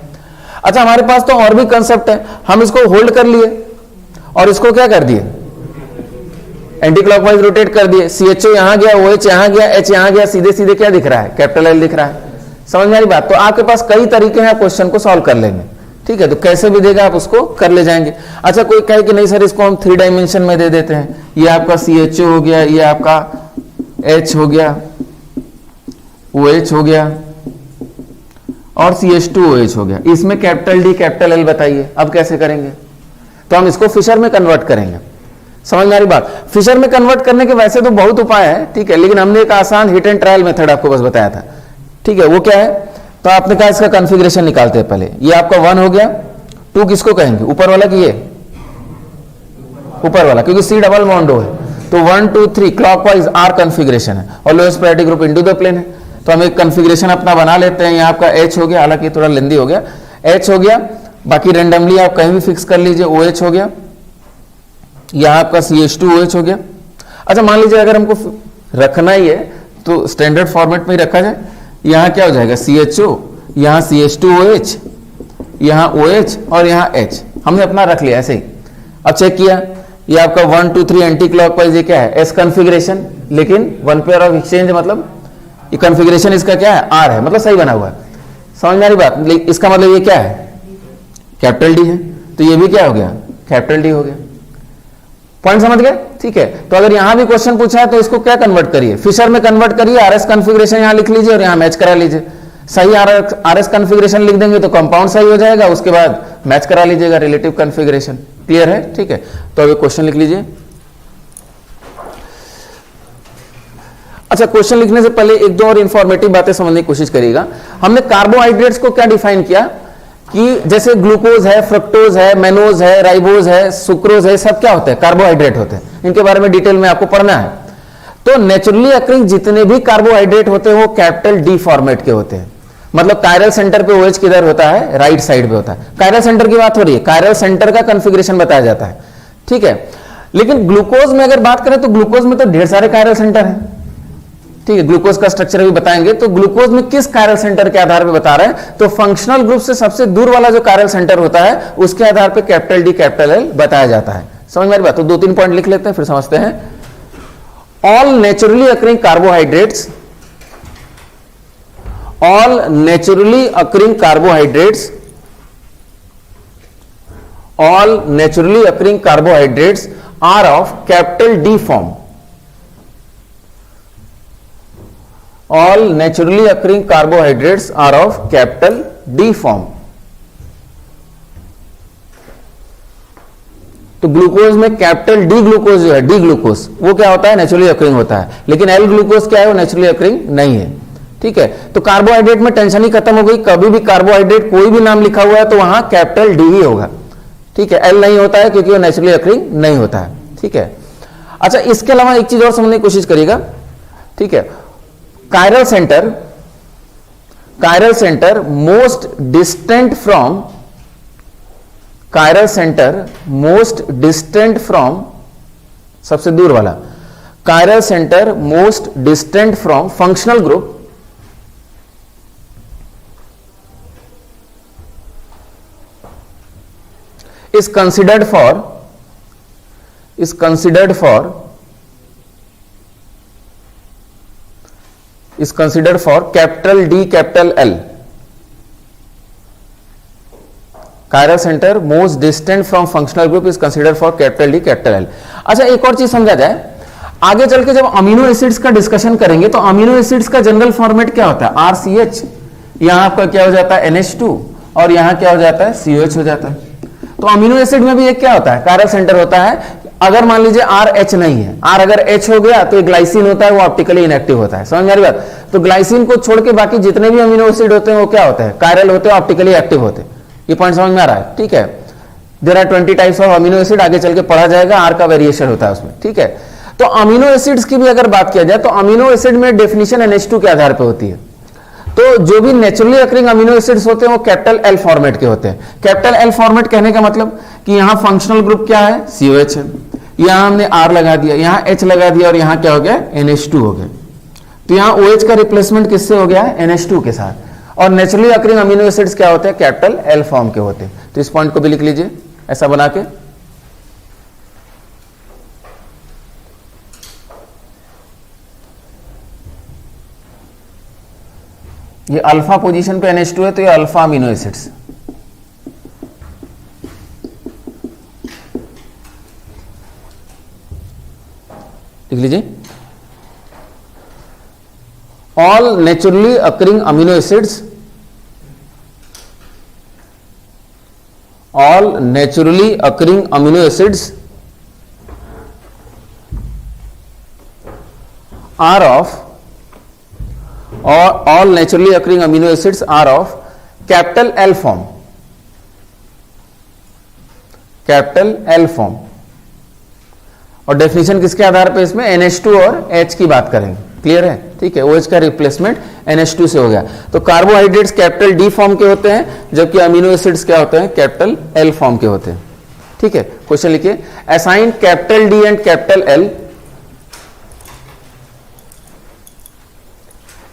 अच्छा, हमारे पास तो और भी कंसेप्ट है, हम इसको होल्ड कर लिए और इसको क्या कर दिए, एंटी क्लॉकवाइज रोटेट कर दिए। CHO यहां गया, OH यहां गया, H यहां गया, सीधे सीधे क्या दिख रहा है, कैपिटल L दिख रहा है। समझ में आ रही बात? तो आपके पास कई तरीके हैं, आप क्वेश्चन को सॉल्व कर लेंगे, ठीक है। तो कैसे भी देगा आप उसको कर ले जाएंगे। अच्छा, कोई कहे कि नहीं सर इसको हम 3 डायमेंशन में दे देते हैं, ये आपका CHO हो गया, ये आपका H हो गया, OH हो गया और CH2OH हो गया। इसमें कैपिटल D कैपिटल L बताइए, अब कैसे करेंगे? तो हम इसको फिशर में कन्वर्ट करेंगे। समझ में आ रही बात? फिशर में कन्वर्ट करने के वैसे तो बहुत उपाय है, ठीक है, लेकिन हमने एक आसान हिट एंड ट्रायल मेथड आपको बस बताया था, ठीक है। वो क्या है? तो आपने कहा इसका कॉन्फ़िगरेशन निकालते हैं पहले। ये आपका 1 हो गया, 2 किसको कहेंगे? ऊपर वाला कि ये ऊपर वाला, क्योंकि C डबल बॉन्ड है। तो 1 2 3 क्लॉकवाइज R कॉन्फ़िगरेशन है और lowest priority group into the plane है। तो हम एक कॉन्फ़िगरेशन अपना बना लेते हैं। यहाँ आपका H हो गया, हालांकि थोड़ा लेंदी हो गया, H हो गया, बाकी रेंडमली आप कहीं भी फिक्स कर लीजिए। OH हो गया, यहाँ आपका CH2OH हो गया। अच्छा, मान लीजिए अगर हमको रखना ही है तो स्टैंडर्ड फॉर्मेट में ही रखा जाए। यहाँ क्या हो जाएगा? CHO, यहाँ CH2OH, यहाँ OH और यहाँ H। हमने अपना रख लिया ऐसे ही। अब चेक किया, ये आपका 1 2 3 एंटी क्लॉकवाइज, ये क्या है? S कॉन्फ़िगरेशन, लेकिन 1 पेयर ऑफ एक्सचेंज, मतलब ये कॉन्फ़िगरेशन इसका क्या है? R है, मतलब सही बना हुआ है। समझ में आ रही बात? इसका मतलब ये क्या है? कैपिटल D है, तो ये भी क्या हो गया? कैपिटल D हो गया। पॉइंट समझ गए? ठीक है। तो अगर यहां भी क्वेश्चन पूछा है तो इसको क्या कन्वर्ट करिए? फिशर में कन्वर्ट करिए, RS कॉन्फ़िगरेशन यहां लिख लीजिए और यहां मैच करा लीजिए। सही RS कॉन्फ़िगरेशन लिख देंगे तो कंपाउंड सही हो जाएगा, उसके बाद मैच करा लीजिएगा रिलेटिव कॉन्फ़िगरेशन। क्लियर है? ठीक है। तो अभी क्वेश्चन लिख लीजिए। अच्छा, क्वेश्चन लिखने से पहले एक दो और इंफॉर्मेटिव बातें समझने की कोशिश करिएगा। हमने कार्बोहाइड्रेट्स को क्या डिफाइन किया कि जैसे ग्लूकोज है, फ्रक्टोज है, मेनोज है, राइबोज है, सुक्रोज है, सब क्या होते हैं? कार्बोहाइड्रेट होते हैं। इनके बारे में डिटेल में आपको पढ़ना है। तो नेचुरली अकरिंग जितने भी कार्बोहाइड्रेट होते हैं वो कैपिटल D फॉर्मेट के होते हैं। मतलब कायरल सेंटर पे OH किधर होता है? राइट साइड पे होता है। कायरल सेंटर की बात हो रही है, कायरल सेंटर का कॉन्फ़िगरेशन बताया जाता है, ठीक है। लेकिन ग्लूकोज में अगर बात करें तो ग्लूकोज में तो ढेर सारे कायरल सेंटर हैं, ठीक है। ग्लूकोज का स्ट्रक्चर भी बताएंगे। तो ग्लूकोज में किस कायरल सेंटर के आधार पे बता रहे हैं? तो फंक्शनल ग्रुप से सबसे दूर वाला जो कायरल सेंटर होता है उसके आधार पे कैपिटल D कैपिटल L बताया जाता है। समझ में आ रही बात? तो 2-3 पॉइंट लिख लेते हैं, फिर समझते हैं। All naturally occurring carbohydrates, all naturally occurring carbohydrates, all naturally occurring carbohydrates are of capital D form. All naturally occurring carbohydrates are of capital D form. तो ग्लूकोज में कैपिटल D ग्लूकोज जो है, D ग्लूकोज, वो क्या होता है? Naturally occurring होता है। लेकिन L ग्लूकोज क्या है? वो नेचुरली अकरिंग नहीं है, ठीक है। तो कार्बोहाइड्रेट में टेंशन ही खत्म हो गई। कभी भी कार्बोहाइड्रेट कोई भी नाम लिखा हुआ है तो वहां कैपिटल D ही होगा, ठीक है। L नहीं होता है क्योंकि वो नेचुरली अकरिंग नहीं होता है, ठीक है। अच्छा, इसके अलावा एक चीज और समझने की कोशिश करिएगा, ठीक है। Chiral centre most distant from, chiral centre most distant from, सबसे दूर वाला, chiral centre most distant from functional group is considered for capital D capital L. Chiral center most distant from functional group is considered for capital D capital L. अच्छा, एक और चीज समझा जाए, आगे चल के जब अमीनो एसिड्स का डिस्कशन करेंगे तो अमीनो एसिड्स का जनरल फॉर्मेट क्या होता है? RCH, यहां आपका क्या हो जाता है? NH2, और यहां क्या हो जाता है? COH हो जाता है। तो अमीनो एसिड में भी एक क्या होता है? कायरल सेंटर होता है। अगर मान लीजिए RH नहीं है, R अगर H हो गया तो ग्लाइसिन होता है, वो ऑप्टिकली इनएक्टिव होता है। समझ में आ रही बात? तो ग्लाइसिन को छोड़ के बाकी जितने भी अमीनो एसिड होते हैं वो क्या होते हैं? कायरल होते हैं, ऑप्टिकली एक्टिव होते हैं। ये पॉइंट समझ में आ रहा है? ठीक है। There are 20 types of amino acid, आगे चल के पढ़ा जाएगा, R का वेरिएशन होता है उसमें, ठीक है। तो अमीनो एसिड्स की भी अगर बात किया जाए तो अमीनो एसिड में डेफिनेशन NH2 के आधार पर होती है। तो जो भी नेचुरली अकरिंग अमीनो एसिड्स होते हैं वो कैपिटल L फॉर्मेट के होते हैं। कैपिटल L फॉर्मेट कहने का मतलब कि यहां फंक्शनल ग्रुप क्या है? COH है, यहां हमने R लगा दिया, यहां H लगा दिया और यहां क्या हो गया? NH2 हो गया। तो यहां OH का रिप्लेसमेंट किससे हो गया है? NH2 के साथ। और नेचुरली अकरिंग अमीनो एसिड्स क्या होते हैं? कैपिटल L फॉर्म के होते हैं। तो इस पॉइंट को भी लिख लीजिए ऐसा बना के। ये अल्फा पोजीशन पे NH2 है तो ये अल्फा अमीनो एसिड्स, लिख लीजिए। all naturally occurring amino acids, all naturally occurring amino acids are of, or all naturally occurring amino acids are of capital L form, capital L form. और definition किसके आधार पे इसमें NH2 और H की बात करेंगे, क्लियर है, ठीक है। OH का रिप्लेसमेंट NH2 से हो गया। तो कार्बोहाइड्रेट्स कैपिटल D फॉर्म के होते हैं, जबकि अमीनो एसिड्स क्या होते हैं, कैपिटल L फॉर्म के होते हैं, ठीक है। क्वेश्चन लिखिए, assign capital D and capital L,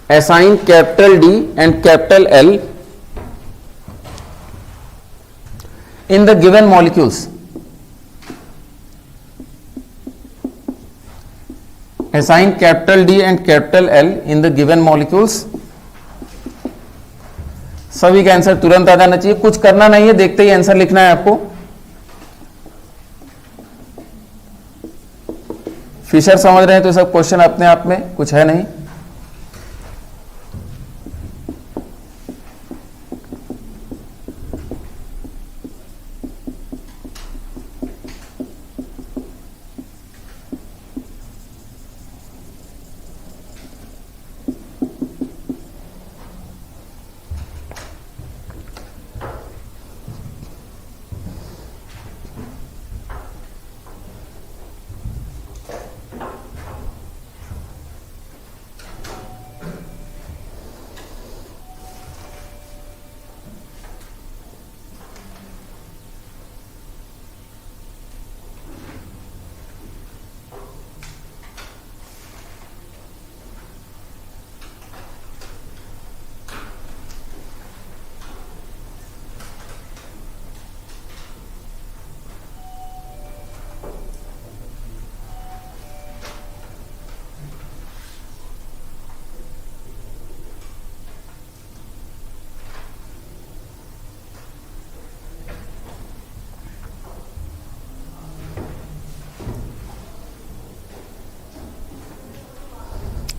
assign capital D and capital L in the given molecules. Assign capital D and capital L in the given molecules. सभी का आंसर तुरंत आ जाना चाहिए, कुछ करना नहीं है, देखते ही आंसर लिखना है आपको। फिशर समझ रहे हैं तो सब क्वेश्चन अपने आप में कुछ है नहीं।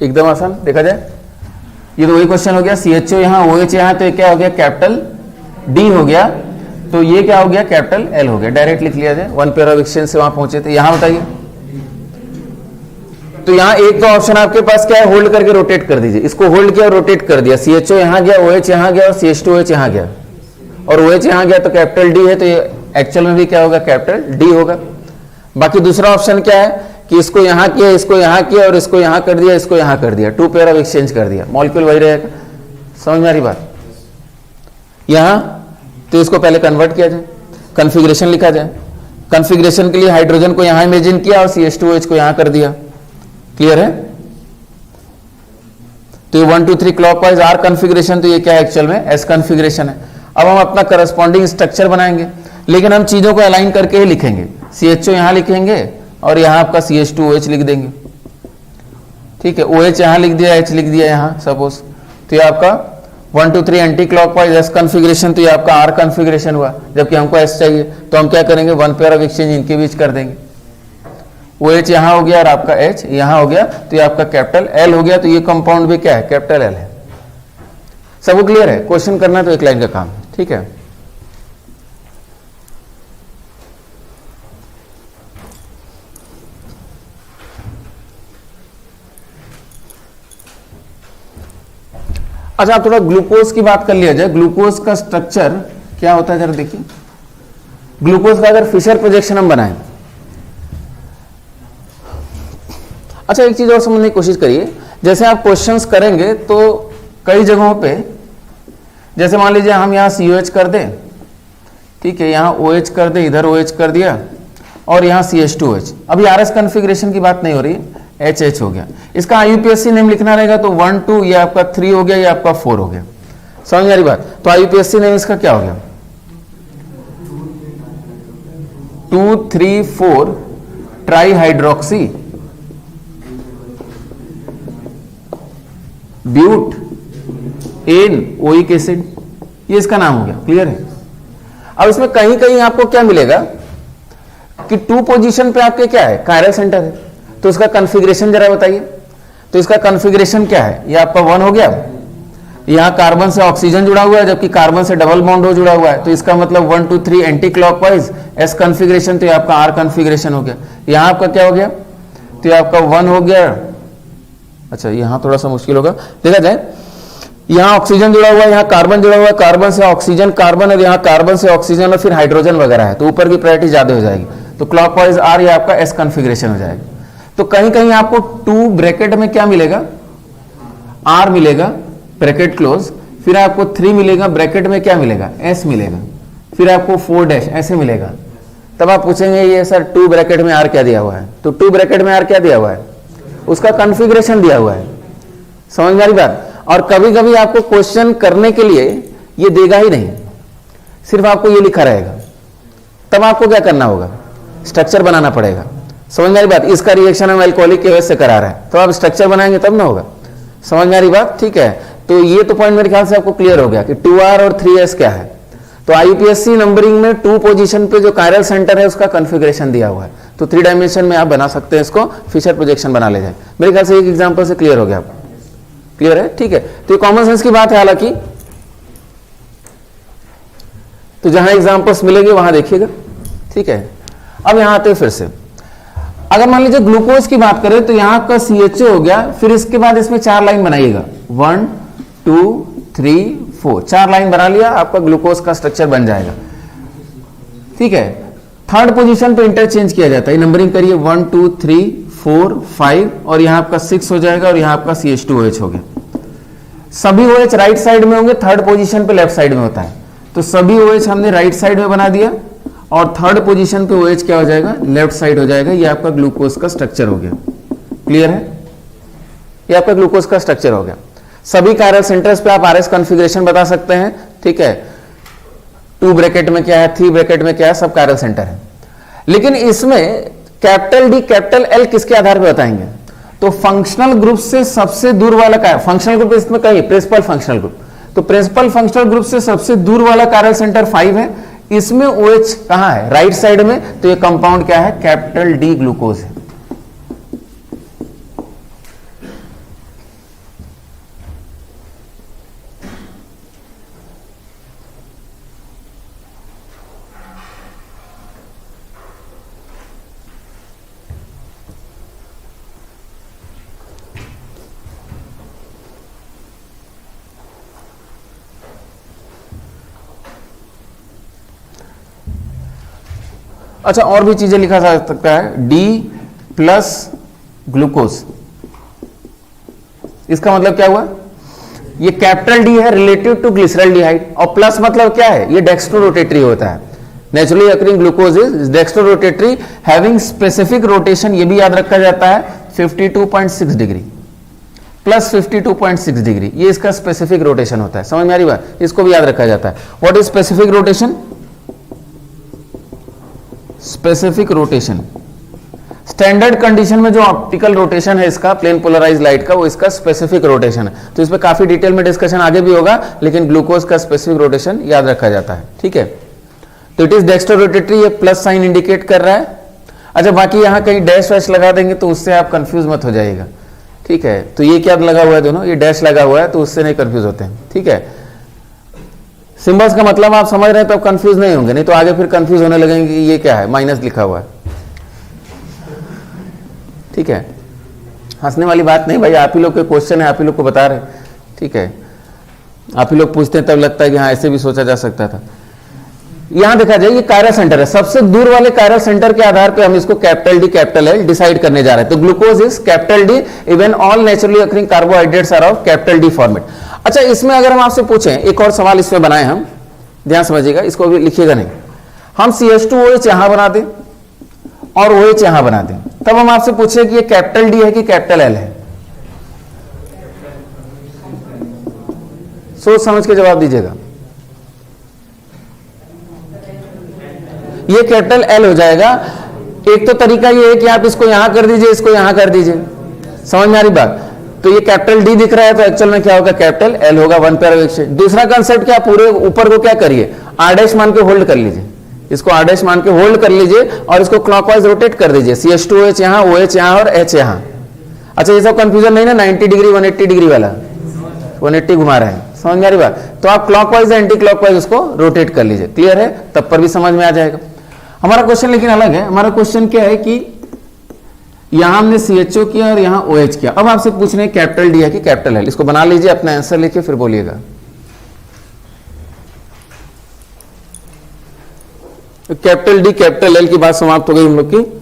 एकदम आसान देखा जाए, ये तो वही क्वेश्चन हो गया, CHO यहाँ, OH यहाँ, तो ये क्या हो गया, कैपिटल D हो गया, तो ये क्या हो गया, कैपिटल L हो गया। डायरेक्ट लिख लिया जाए, वन पेयर ऑफ एक्सचेंज से वहां पहुंचे थे। यहां बताइए, तो यहाँ एक तो ऑप्शन आपके पास क्या है, होल्ड करके रोटेट कर दीजिए, इसको होल्ड किया और रोटेट कर दिया, CHO यहाँ गया, OH यहाँ गया और CH2OH यहाँ गया, और OH यहाँ गया तो कैपिटल D है, तो ये एक्चुअल में भी क्या होगा, कैपिटल D होगा। बाकी दूसरा ऑप्शन क्या है कि इसको यहां किया, इसको यहां किया और इसको यहां कर दिया, इसको यहां कर दिया, टू पेयर ऑफ एक्सचेंज कर दिया, मॉलिक्यूल वही रहेगा। समझ में आ रही बात? यहां तो इसको पहले कन्वर्ट किया जाए, कॉन्फ़िगरेशन लिखा जाए। कॉन्फ़िगरेशन के लिए हाइड्रोजन को यहां इमेजिन किया और CH2OH को यहां कर दिया, क्लियर है। तो ये 1 2 3 क्लॉकवाइज आर कॉन्फ़िगरेशन, तो ये क्या है, एक्चुअल में एस कॉन्फ़िगरेशन है। अब हम अपना करस्पॉन्डिंग स्ट्रक्चर बनाएंगे, लेकिन हम चीजों को अलाइन करके ही लिखेंगे। CHO यहां लिखेंगे और यहां आपका CH2OH लिख देंगे, ठीक है। OH यहां लिख दिया, H लिख दिया यहां सपोज, तो ये आपका 1 2 3 एंटी क्लॉकवाइज एस कॉन्फ़िगरेशन, तो ये आपका आर कॉन्फ़िगरेशन हुआ। जबकि हमको एस चाहिए तो हम क्या करेंगे, वन पेयर ऑफ एक्सचेंज इनके बीच कर देंगे। OH यहां हो गया और आपका H यहां हो गया, तो ये आपका कैपिटल L हो गया। तो ये कंपाउंड भी क्या है, कैपिटल L है। सबको क्लियर है? क्वेश्चन करना तो एक लाइन का काम है, ठीक है। अच्छा, थोड़ा ग्लूकोज की बात कर लिया जाए। ग्लूकोज का स्ट्रक्चर क्या होता है जरा देखिए। ग्लूकोज का अगर फिशर प्रोजेक्शन हम बनाएं, अच्छा एक चीज और समझने की कोशिश करिए, जैसे आप क्वेश्चंस करेंगे तो कई जगहों पे, जैसे मान लीजिए हम यहां COH कर दें, ठीक है, यहां OH कर दें, इधर OH कर दिया और यहां CH2OH। अभी RS कॉन्फ़िगरेशन की बात नहीं हो रही, HH हो गया। इसका IUPAC नेम लिखना रहेगा, तो 1 2 ये आपका 3 हो गया, ये आपका 4 हो गया। समझ में आ रही बात? तो IUPAC नेम इसका क्या हो गया, 2 3 4 trihydroxy butanoic acid, ये इसका नाम हो गया, क्लियर है। अब इसमें कहीं कहीं आपको क्या मिलेगा कि 2 पोजीशन पे आपके क्या है, कायरल सेंटर है, तो उसका कॉन्फ़िगरेशन जरा बताइए। तो इसका कॉन्फ़िगरेशन क्या है, ये आपका 1 हो गया। यहाँ कार्बन से ऑक्सीजन जुड़ा हुआ है जबकि कार्बन से डबल बॉन्ड हो जुड़ा हुआ है, तो इसका मतलब 1 2 3 एंटी क्लॉकवाइज एस कॉन्फ़िगरेशन, तो ये आपका आर कॉन्फ़िगरेशन हो गया। यहाँ आपका क्या हो गया, तो ये आपका 1 हो गया। अच्छा यहाँ थोड़ा सा मुश्किल होगा, देखा जाए, यहाँ ऑक्सीजन जुड़ा हुआ है, यहाँ कार्बन जुड़ा हुआ है, कार्बन से ऑक्सीजन, कार्बन और यहाँ कार्बन से ऑक्सीजन और फिर हाइड्रोजन वगैरह है, तो ऊपर की प्रायोरिटी ज्यादा हो जाएगी, तो क्लॉकवाइज आर, ये आपका एस कॉन्फ़िगरेशन हो जाएगा। तो कहीं कहीं आपको 2 ब्रैकेट में क्या मिलेगा, आर मिलेगा ब्रैकेट क्लोज, फिर आपको 3 मिलेगा ब्रैकेट में क्या मिलेगा, एस मिलेगा, फिर आपको 4 डैश ऐसे मिलेगा। तब आप पूछेंगे ये सर 2 ब्रैकेट में आर क्या दिया हुआ है, तो 2 ब्रैकेट में आर क्या दिया हुआ है, उसका कॉन्फ़िगरेशन दिया हुआ है। समझ में आ रही बात। और कभी कभी आपको क्वेश्चन करने के लिए ये देगा ही नहीं, सिर्फ आपको ये लिखा रहेगा, तब आपको क्या करना होगा, स्ट्रक्चर बनाना पड़ेगा। समझ में आ रही बात। इसका रिएक्शन हम अल्कोहलिक के वजह से करा रहे हैं, तो आप स्ट्रक्चर बनाएंगे तब ना होगा। समझ में आ रही बात, ठीक है। तो ये तो पॉइंट मेरे ख्याल से आपको क्लियर हो गया कि 2R और 3S क्या है। तो आईयूपीएससी नंबरिंग में 2 पोजीशन पे जो कायरल सेंटर है उसका कॉन्फ़िगरेशन दिया हुआ है, तो 3 डायमेंशन में आप बना सकते हैं इसको, फिशर प्रोजेक्शन बना ले जाए। मेरे ख्याल से एक एग्जांपल से क्लियर हो गया आपको, क्लियर है, ठीक है। तो ये कॉमन सेंस की बात है हालांकि, तो जहां एग्जांपल्स मिलेंगे वहां देखिएगा, ठीक है। अब यहां आते हैं फिर से, अगर मान लीजिए ग्लूकोज की बात करें तो यहां आपका CHO हो गया, फिर इसके बाद इसमें 4 लाइन बनाइएगा, 1 2 3 4, 4 लाइन बना लिया, आपका ग्लूकोज का स्ट्रक्चर बन जाएगा, ठीक है। थर्ड पोजीशन पे इंटरचेंज किया जाता है, नंबरिंग करिए 1 2 3 4 5 और यहां आपका 6 हो जाएगा और यहां आपका CH2OH हो गया। सभी OH राइट साइड में होंगे, थर्ड पोजीशन पे लेफ्ट साइड में होता है, तो सभी OH हमने राइट साइड में बना दिया और थर्ड पोजीशन पे OH क्या हो जाएगा, लेफ्ट साइड हो जाएगा। ये आपका ग्लूकोज का स्ट्रक्चर हो गया, क्लियर है, ये आपका ग्लूकोज का स्ट्रक्चर हो गया। सभी कायरल सेंटर्स पे आप RS कॉन्फ़िगरेशन बता सकते हैं, ठीक है। 2 ब्रैकेट में क्या है, 3 ब्रैकेट में क्या है, सब कायरल सेंटर है। लेकिन इसमें कैपिटल D कैपिटल L किसके आधार पर बताएंगे, तो फंक्शनल ग्रुप से सबसे दूर वाला का फंक्शनल ग्रुप, इसमें कहीं प्रिंसिपल फंक्शनल ग्रुप, तो प्रिंसिपल फंक्शनल ग्रुप से सबसे दूर वाला कायरल सेंटर 5 है। इसमें OH कहां है, राइट साइड में, तो ये कंपाउंड क्या है, कैपिटल D ग्लूकोज है। अच्छा और भी चीजें लिखा जा सकता है, D प्लस ग्लूकोज, इसका मतलब क्या हुआ, ये कैपिटल D है रिलेटिव टू ग्लिसरॉल्डिहाइड, और प्लस मतलब क्या है, ये डेक्स्ट्रो रोटेटरी होता है। Naturally occurring glucose is dextro rotatory having specific rotation, ये भी याद रखा जाता है 52.6 डिग्री प्लस 52.6 डिग्री, ये इसका स्पेसिफिक रोटेशन होता है। समझ में आ रही बात, इसको भी याद रखा जाता है। What is specific rotation, specific rotation standard condition में जो ऑप्टिकल रोटेशन है इसका, प्लेन पोलराइज लाइट का, वो इसका स्पेसिफिक रोटेशन है। तो इस पे काफी डिटेल में डिस्कशन आगे भी होगा, लेकिन ग्लूकोज का स्पेसिफिक रोटेशन याद रखा जाता है, ठीक है। तो इट इज डेक्स्ट्रो रोटेटरी, ये प्लस साइन इंडिकेट कर रहा है। अच्छा बाकी यहां कहीं डैश वैश लगा देंगे तो उससे आप कंफ्यूज मत हो जाइएगा, ठीक है। तो ये क्या लगा हुआ है, दोनों ये डैश लगा हुआ है, तो उससे नहीं कंफ्यूज होते हैं, ठीक है। सिंबल्स का मतलब आप समझ रहे हैं तो आप कंफ्यूज नहीं होंगे, नहीं तो आगे फिर कंफ्यूज होने लगेंगे कि ये क्या है, माइनस लिखा हुआ है, ठीक है। हंसने वाली बात नहीं भाई, आप ही लोग के क्वेश्चन है, आप ही लोग को बता रहे, ठीक है। आप ही लोग पूछते हैं तब लगता है कि हाँ ऐसे भी सोचा जा सकता था। यहां देखा जाए ये कायरल सेंटर है, सबसे दूर वाले कायरल सेंटर के आधार पे हम इसको capital D capital L decide करने जा रहे हैं। तो glucose is capital D, even all naturally occurring carbohydrates are of capital D format. अच्छा इसमें अगर हम आपसे पूछें, एक और सवाल इसमें बनाए हम, ध्यान समझिएगा, इसको भी लिखिएगा नहीं, हम CH2OH यहां बना दें और OH यहां बना दें, तब हम आपसे पूछे कि ये कैपिटल D है कि कैपिटल L है, सोच समझ के जवाब दीजिएगा। ये कैपिटल L हो जाएगा। एक तो तरीका ये है कि आप इसको यहां कर दीजिए, इसको यहां कर दीजिए, समझ में आ रही बात। तो ये कैपिटल D दिख रहा है तो एक्चुअल में क्या होगा, कैपिटल L होगा, 1 पेयर ऑफ एक्सचेंज। दूसरा कंसेप्ट क्या, पूरे ऊपर को क्या करिए, R' मान के होल्ड कर लीजिए, इसको R' मान के होल्ड कर लीजिए और इसको क्लॉकवाइज रोटेट कर दीजिए। CH2OH यहां, OH यहां और H यहां। अच्छा, ये सब कंफ्यूजन नहीं ना, 90 डिग्री 180 डिग्री वाला, 180 घुमा रहा है, समझ में आ रही बात? तो आप क्लॉकवाइज एंटी क्लॉकवाइज उसको रोटेट कर लीजिए, क्लियर है? तब पर भी समझ में आ जाएगा। हमारा क्वेश्चन लेकिन अलग है। हमारा क्वेश्चन क्या है कि यहां हमने CHO किया और यहां OH किया। अब आपसे पूछ रहे हैं कैपिटल डी है कि कैपिटल एल। इसको बना लीजिए, अपना आंसर लिखिए, फिर बोलिएगा। कैपिटल डी कैपिटल एल की बात समाप्त हो गई हम लोग की।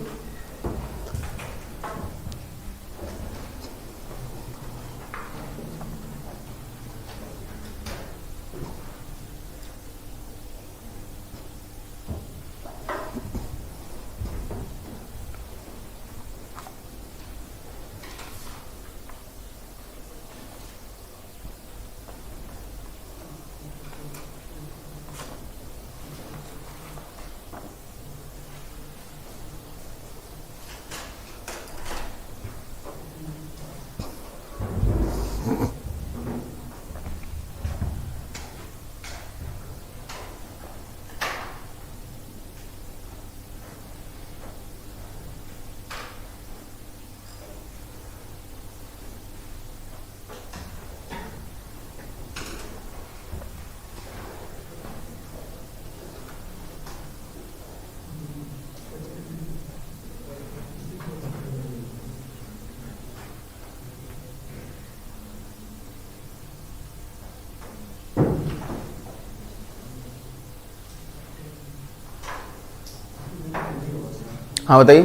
हाँ बताइए,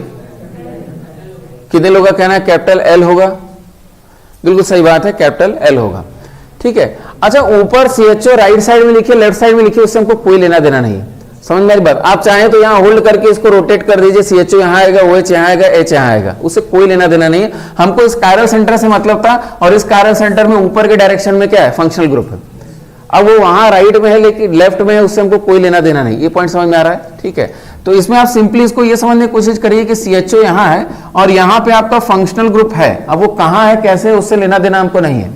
कितने लोगों का कहना है कैपिटल एल होगा? बिल्कुल सही बात है, कैपिटल एल होगा। ठीक है। अच्छा, ऊपर CHO राइट साइड में लिखिए, लेफ्ट साइड में लिखिए, उससे हमको कोई लेना देना नहीं है। समझ में आ रही बात? आप चाहें तो यहां होल्ड करके इसको रोटेट कर दीजिए, CHO यहां आएगा, OH यहां आएगा, H यहां आएगा, उससे कोई लेना देना नहीं है। हमको इस कायरल सेंटर से मतलब था, और इस कायरल सेंटर में ऊपर के डायरेक्शन में क्या है? फंक्शनल ग्रुप है। अब वो वहां राइट में है लेकिन लेफ्ट में है, उससे हमको कोई लेना देना नहीं। ये पॉइंट समझ में आ रहा है? ठीक है। तो इसमें आप सिंपली इसको ये समझने की कोशिश करिए कि CHO यहां है और यहां पे आपका फंक्शनल ग्रुप है। अब वो कहां है, कैसे, उससे लेना देना हमको नहीं है।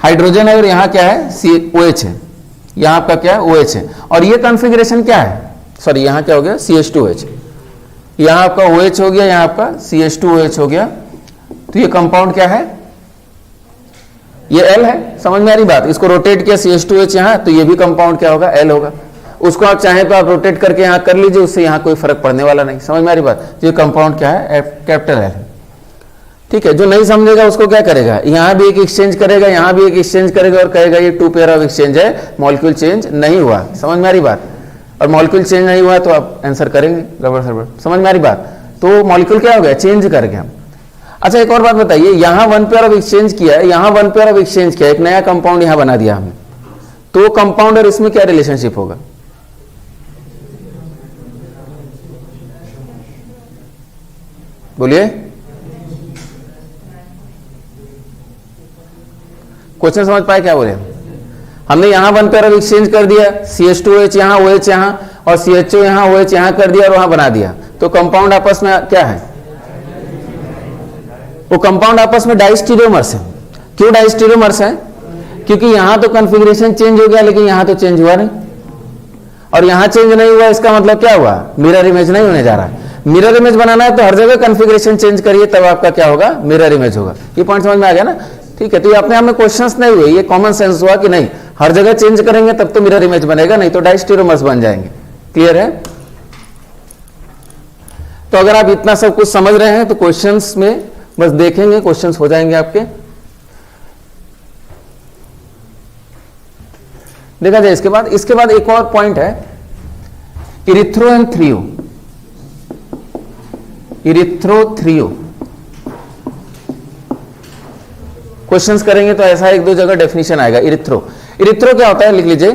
हाइड्रोजन है और यहां क्या है? OH है। यहां आपका क्या है? OH है। और ये कॉन्फ़िगरेशन क्या है? सॉरी, यहां क्या हो गया? CH2OH। यहां आपका OH हो गया, यहां आपका CH2OH हो गया। तो ये कंपाउंड क्या है? ये L है। समझ में आ रही बात? इसको रोटेट किया CH2H यहां, तो ये भी कंपाउंड क्या होगा? L होगा। उसको आप चाहें तो आप रोटेट करके यहां कर लीजिए, उससे यहां कोई फर्क पड़ने वाला नहीं। समझ में आ रही बात? ये कंपाउंड क्या है? Capital L। ठीक है। जो नहीं समझेगा उसको क्या करेगा? यहां भी एक एक्सचेंज करेगा, यहां भी एक एक्सचेंज करेगा और कहेगा ये 2 पेयर ऑफ एक्सचेंज है, मॉलिक्यूल चेंज नहीं हुआ। समझ में आ रही बात? और मॉलिक्यूल चेंज नहीं हुआ तो आप आंसर करेंगे गड़बड़ सड़बड़। समझ में आ रही बात? तो मॉलिक्यूल क्या हो गया? चेंज कर गया। अच्छा, एक और बात बताइए, यहां 1 पेयर ऑफ एक्सचेंज किया है, यहां 1 पेयर ऑफ एक्सचेंज किया, एक नया कंपाउंड यहां बना दिया हमने, तो कंपाउंड और इसमें क्या रिलेशनशिप होगा? बोलिए, क्वेश्चन समझ पाए? क्या बोले? हमने यहां 1 पेयर ऑफ एक्सचेंज कर दिया, CH2OH यहां, OH यहां, और CHO यहां, OH यहां कर दिया और वहां बना दिया, तो कंपाउंड आपस में क्या है? वो कंपाउंड आपस में डाइस्टीरियोमर्स है। क्यों डाइस्टीरियोमर्स है? क्योंकि यहां तो कॉन्फ़िगरेशन चेंज हो गया लेकिन यहां तो चेंज हुआ नहीं, और यहां चेंज नहीं हुआ, इसका मतलब क्या हुआ? मिरर इमेज नहीं होने जा रहा है। मिरर इमेज बनाना है तो हर जगह कॉन्फ़िगरेशन चेंज करिए, तब आपका क्या होगा? मिरर इमेज होगा। ये पॉइंट समझ में आ गया ना? ठीक है। तो ये अपने आप में क्वेश्चंस नहीं हुए, ये कॉमन सेंस हुआ कि नहीं, हर जगह चेंज करेंगे तब तो मिरर इमेज बनेगा, नहीं तो डाइस्टीरियोमर्स बन जाएंगे। क्लियर है? तो अगर आप इतना सब कुछ समझ रहे हैं तो क्वेश्चंस में बस देखेंगे, क्वेश्चंस हो जाएंगे आपके। देखा जाए इसके बाद एक और पॉइंट है, इरिथ्रो एंड थ्रियो। इरिथ्रोथ्रियो क्वेश्चंस करेंगे तो ऐसा 1-2 जगह डेफिनेशन आएगा। इरिथ्रो क्या होता है? लिख लीजिए,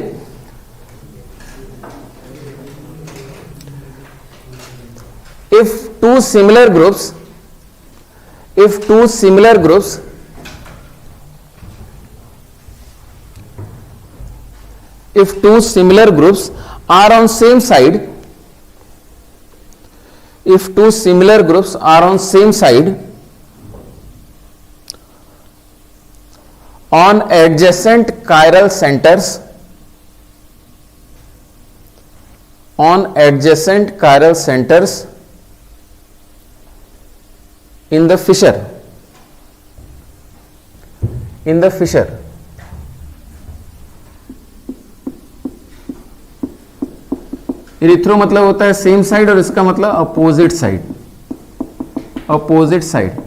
if two similar groups are on same side, if two similar groups are on same side on adjacent chiral centers, in the fissure, in the fissure, erythro मतलब होता है सेम साइड और इसका मतलब अपोजिट साइड, अपोजिट साइड।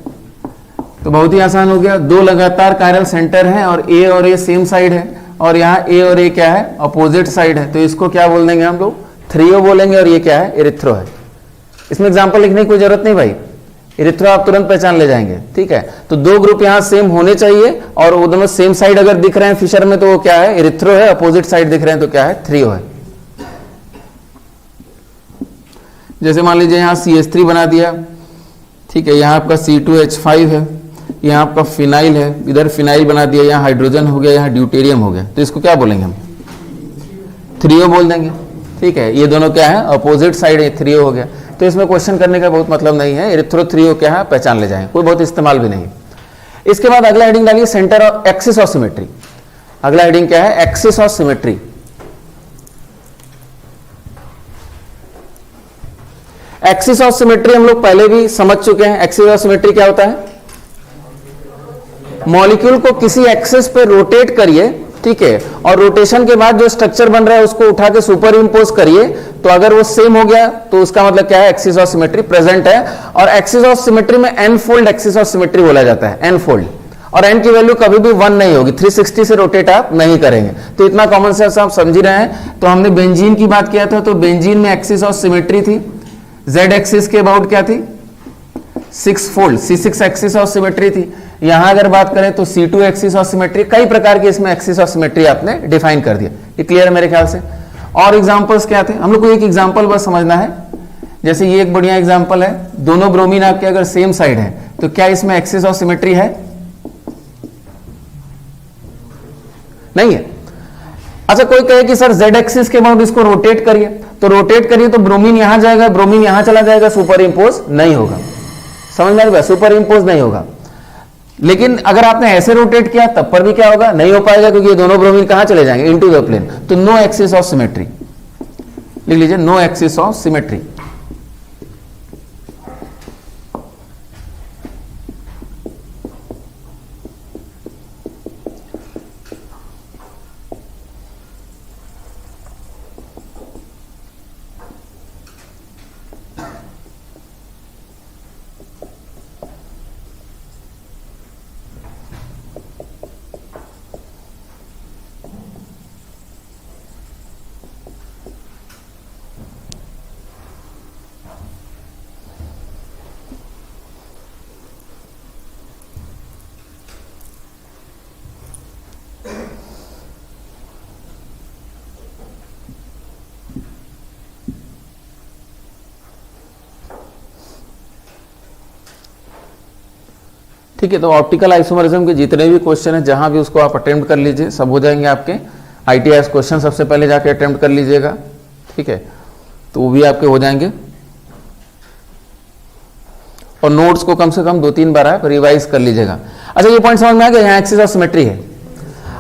तो बहुत ही आसान हो गया, दो लगातार कायरल सेंटर है और ए सेम साइड है और यहाँ ए और ए क्या है, अपोजिट साइड है, तो इसको क्या बोल देंगे हम लोग, थ्रियो बोलेंगे और ये क्या है, इरिथ्रो है। इसमें एग्जांपल लिखने की कोई जरूरत नहीं भाई, इरिथ्रो आप तुरंत पहचान ले जाएंगे, ठीक है। तो दो ग्रुप यहाँ सेम होने चाहिए और वो दोनों सेम साइड अगर दिख रहे हैं फिशर में तो वो क्या है, इरिथ्रो है, अपोजिट साइड दिख रहे हैं तो क्या है, थ्रियो है। जैसे मान लीजिए यहाँ CH3 बना दिया, ठीक है, यहाँ आपका C2H5 है, यहाँ आपका फिनाइल है, इधर फिनाइल बना दिया, यहाँ हाइड्रोजन हो गया, यहाँ ड्यूटेरियम हो गया, तो इसको क्या बोलेंगे हम, थ्रियो बोल देंगे, ठीक है। ये दोनों क्या है, अपोजिट साइड है, थ्रियो हो गया। तो इसमें क्वेश्चन करने का बहुत मतलब नहीं है, इरिथ्रो थ्रियो क्या है पहचान ले जाएंगे, कोई बहुत इस्तेमाल भी नहीं। इसके बाद अगला हेडिंग डालिए centre of axis of symmetry. अगला हेडिंग क्या है, axis of symmetry. Axis of symmetry हम लोग पहले भी समझ चुके हैं। एक्सिस ऑफ सिमेट्री क्या होता है, मॉलिक्यूल को किसी एक्सिस पे रोटेट करिए, ठीक है, और रोटेशन के बाद जो स्ट्रक्चर बन रहा है उसको उठा के सुपर इम्पोज करिए, तो अगर वो सेम हो गया तो उसका मतलब क्या है, एक्सिस ऑफ सिमेट्री प्रेजेंट है। और एक्सिस ऑफ सिमेट्री में N fold axis of symmetry बोला जाता है, एन फोल्ड, और एन की वैल्यू कभी भी 1 नहीं होगी, 360 से रोटेट आप नहीं करेंगे। तो इतना कॉमन सेंस आप समझ ही रहे हैं। तो हमने बेंजीन की बात किया था, तो बेंजीन में एक्सिस ऑफ सिमेट्री थी, जेड एक्सिस के अबाउट क्या थी, 6 fold, C6 axis of symmetry थी। यहां अगर बात करें तो C2 एक्सिस ऑफ सिमेट्री, कई प्रकार की इसमें एक्सिस ऑफ सिमेट्री आपने डिफाइन कर दिया। ये क्लियर है मेरे ख्याल से। और एग्जांपल्स क्या थे, हम लोग को एक एग्जांपल बस समझना है। जैसे ये एक बढ़िया एग्जांपल है, दोनों ब्रोमीन आपके अगर सेम साइड है तो क्या इसमें एक्सिस ऑफ सिमेट्री है, नहीं है। अच्छा, कोई कहे कि सर जेड एक्सिस के अबाउट इसको रोटेट करिए, तो रोटेट करिए तो ब्रोमीन यहां जाएगा, ब्रोमीन यहां चला जाएगा, सुपर इम्पोज नहीं होगा। समझ में आ रहा है, सुपर इम्पोज नहीं होगा। लेकिन अगर आपने ऐसे रोटेट किया तब पर भी क्या होगा, नहीं हो पाएगा, क्योंकि ये दोनों ब्रोमीन कहां चले जाएंगे, इनटू द प्लेन। तो नो एक्सिस ऑफ सिमेट्री, लिख लीजिए नो एक्सिस ऑफ सिमेट्री। ठीक है, तो ऑप्टिकल आइसोमरिज्म के जितने भी क्वेश्चन है, जहां भी उसको आप अटेम्प्ट कर लीजिए, सब हो जाएंगे आपके। ITIS क्वेश्चन सबसे पहले जाके अटेम्प्ट कर लीजिएगा, ठीक है, तो वो भी आपके हो जाएंगे। और नोट्स को कम से कम 2-3 बार आप रिवाइज कर लीजिएगा। अच्छा, ये पॉइंट समझ में आ गया, यहाँ एक्सिस ऑफ सिमेट्री है।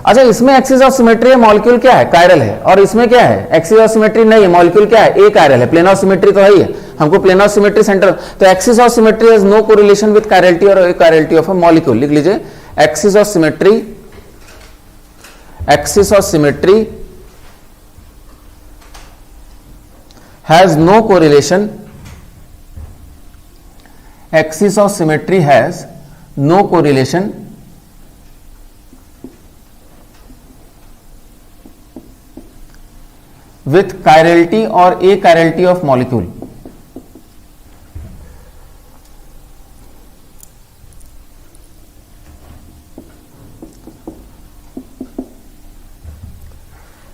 अच्छा, इसमें एक्सिस ऑफ सिमेट्री है, मॉलिक्यूल क्या है, कायरल है, और इसमें क्या है, एक्सिस ऑफ सिमेट्री नहीं है, मॉलिक्यूल क्या है, ए कायरल है। प्लेन ऑफ सिमेट्री तो है ही है, हमको प्लेन ऑफ सिमेट्री सेंटर। तो axis of symmetry has no correlation with chirality और कायरलिटी ऑफ अ मॉलिक्यूल। लिख लीजिए axis of symmetry, axis of symmetry has no correlation, axis of symmetry has no correlation with chirality or achirality of molecule।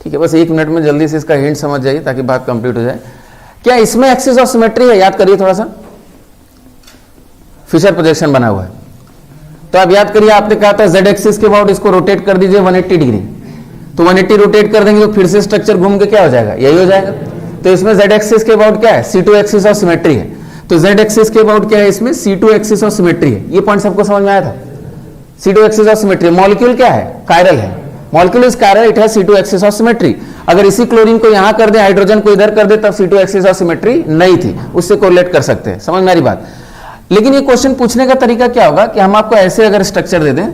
ठीक है, बस 1 minute में जल्दी से इसका हिंट समझ जाइए ताकि बात कंप्लीट हो जाए। क्या इसमें एक्सिस ऑफ सिमेट्री है, याद करिए थोड़ा सा, फिशर प्रोजेक्शन बना हुआ है, तो आप याद करिए, आपने कहा था जेड एक्सिस के अबाउट इसको रोटेट कर दीजिए 180 डिग्री, तो 180 रोटेट कर देंगे तो फिर से स्ट्रक्चर घूम के क्या हो जाएगा, यही हो जाएगा। तो इसमें जेड एक्सिस के अबाउट क्या है, C2 एक्सिस ऑफ सिमेट्री है। तो जेड एक्सिस के अबाउट क्या है, इसमें C2 एक्सिस ऑफ सिमेट्री है। ये पॉइंट सबको समझ में आया था, C2 axis of symmetry. Molecule क्या है, कायरल है, molecule is chiral, it has C2 axis of symmetry. अगर इसी क्लोरीन को यहां कर दे, हाइड्रोजन को इधर कर दे, तब C2 एक्सिस ऑफ सिमेट्री नहीं थी, उससे कोरिलेट कर सकते हैं। समझ में आ रही बात। लेकिन ये क्वेश्चन पूछने का तरीका क्या होगा कि हम आपको ऐसे अगर स्ट्रक्चर दे दें,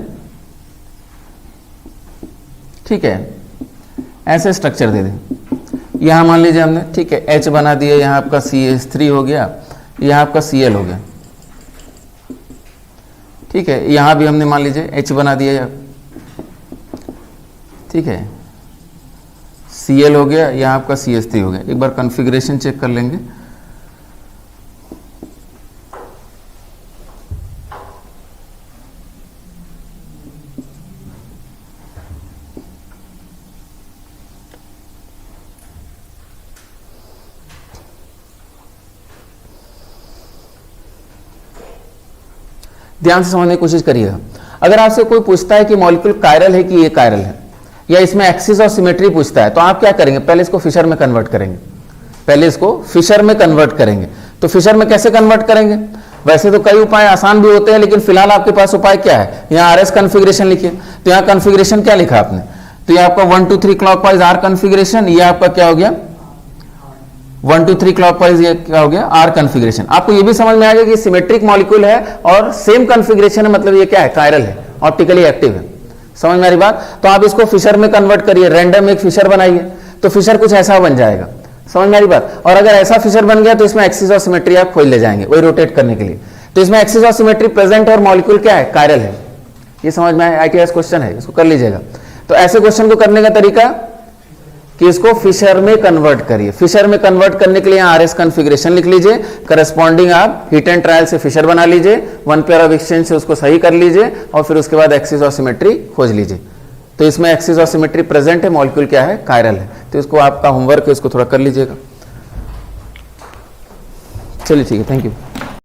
ठीक है, ऐसे स्ट्रक्चर दे दें। यहाँ मान लीजिए हमने, ठीक है, H बना दिया, यहाँ आपका CH3 हो गया, यहाँ आपका Cl हो गया, ठीक है, यहाँ भी हमने मान लीजिए H बना दिया, ठीक है, Cl हो गया, यहाँ आपका CH3 हो गया। एक बार कॉन्फ़िगरेशन चेक कर लेंगे। ध्यान से समझने की कोशिश करिएगा। अगर आपसे कोई पूछता है कि मॉलिक्यूल कायरल है कि ये कायरल है, या इसमें एक्सिस और सिमेट्री पूछता है, तो आप क्या करेंगे? पहले इसको फिशर में कन्वर्ट करेंगे। पहले इसको फिशर में कन्वर्ट करेंगे। तो फिशर में कैसे कन्वर्ट करेंगे? वैसे तो कई उपाय आसान भी होते हैं, लेकिन फिलहाल आपके पास उपाय क्या है? यहाँ आर एस कन्फिग्रेशन लिखिए। तो यहाँ कन्फिग्रेशन क्या लिखा आपने? तो ये आपका 1 2 3 क्लॉकवाइज आर कन्फिग्रेशन, ये आपका क्या हो गया? 1 2 3 क्लॉकवाइज, ये क्या हो गया? R configuration. आपको ये भी समझ में आ गया कि सिमेट्रिक मॉलिक्यूल है और सेम कन्फिग्रेशन है, मतलब ये क्या है? कायरल है, ऑप्टिकली एक्टिव है। समझ में आ रही बात? तो आप इसको फिशर में कन्वर्ट करिए, रैंडम एक फिशर बनाइए, तो फिशर कुछ ऐसा बन जाएगा। समझ में आ रही बात? और अगर ऐसा फिशर बन गया तो इसमें एक्सिस और सिमेट्री आप खोल ले जाएंगे वही रोटेट करने के लिए। तो इसमें एक्सिस और सिमेट्री प्रेजेंट और मॉलिक्यूल क्या है? कायरल है। ये समझ में आया? आईटीएस क्वेश्चन है, इसको कर लीजिएगा। तो ऐसे क्वेश्चन को करने का तरीका कि इसको फिशर में कन्वर्ट करिए। फिशर में कन्वर्ट करने के लिए यहाँ आरएस कॉन्फ़िगरेशन लिख लीजिए, करस्पॉन्डिंग आप हीट एंड ट्रायल से फिशर बना लीजिए, 1 पेयर ऑफ एक्सचेंज से उसको सही कर लीजिए, और फिर उसके बाद एक्सिस और सिमेट्री खोज लीजिए। तो इसमें एक्सिस और सिमेट्री प्रेजेंट है, मॉलिक्यूल क्या है? कायरल है। तो इसको आपका होमवर्क है, इसको थोड़ा कर लीजिएगा। चलिए ठीक है, थैंक यू।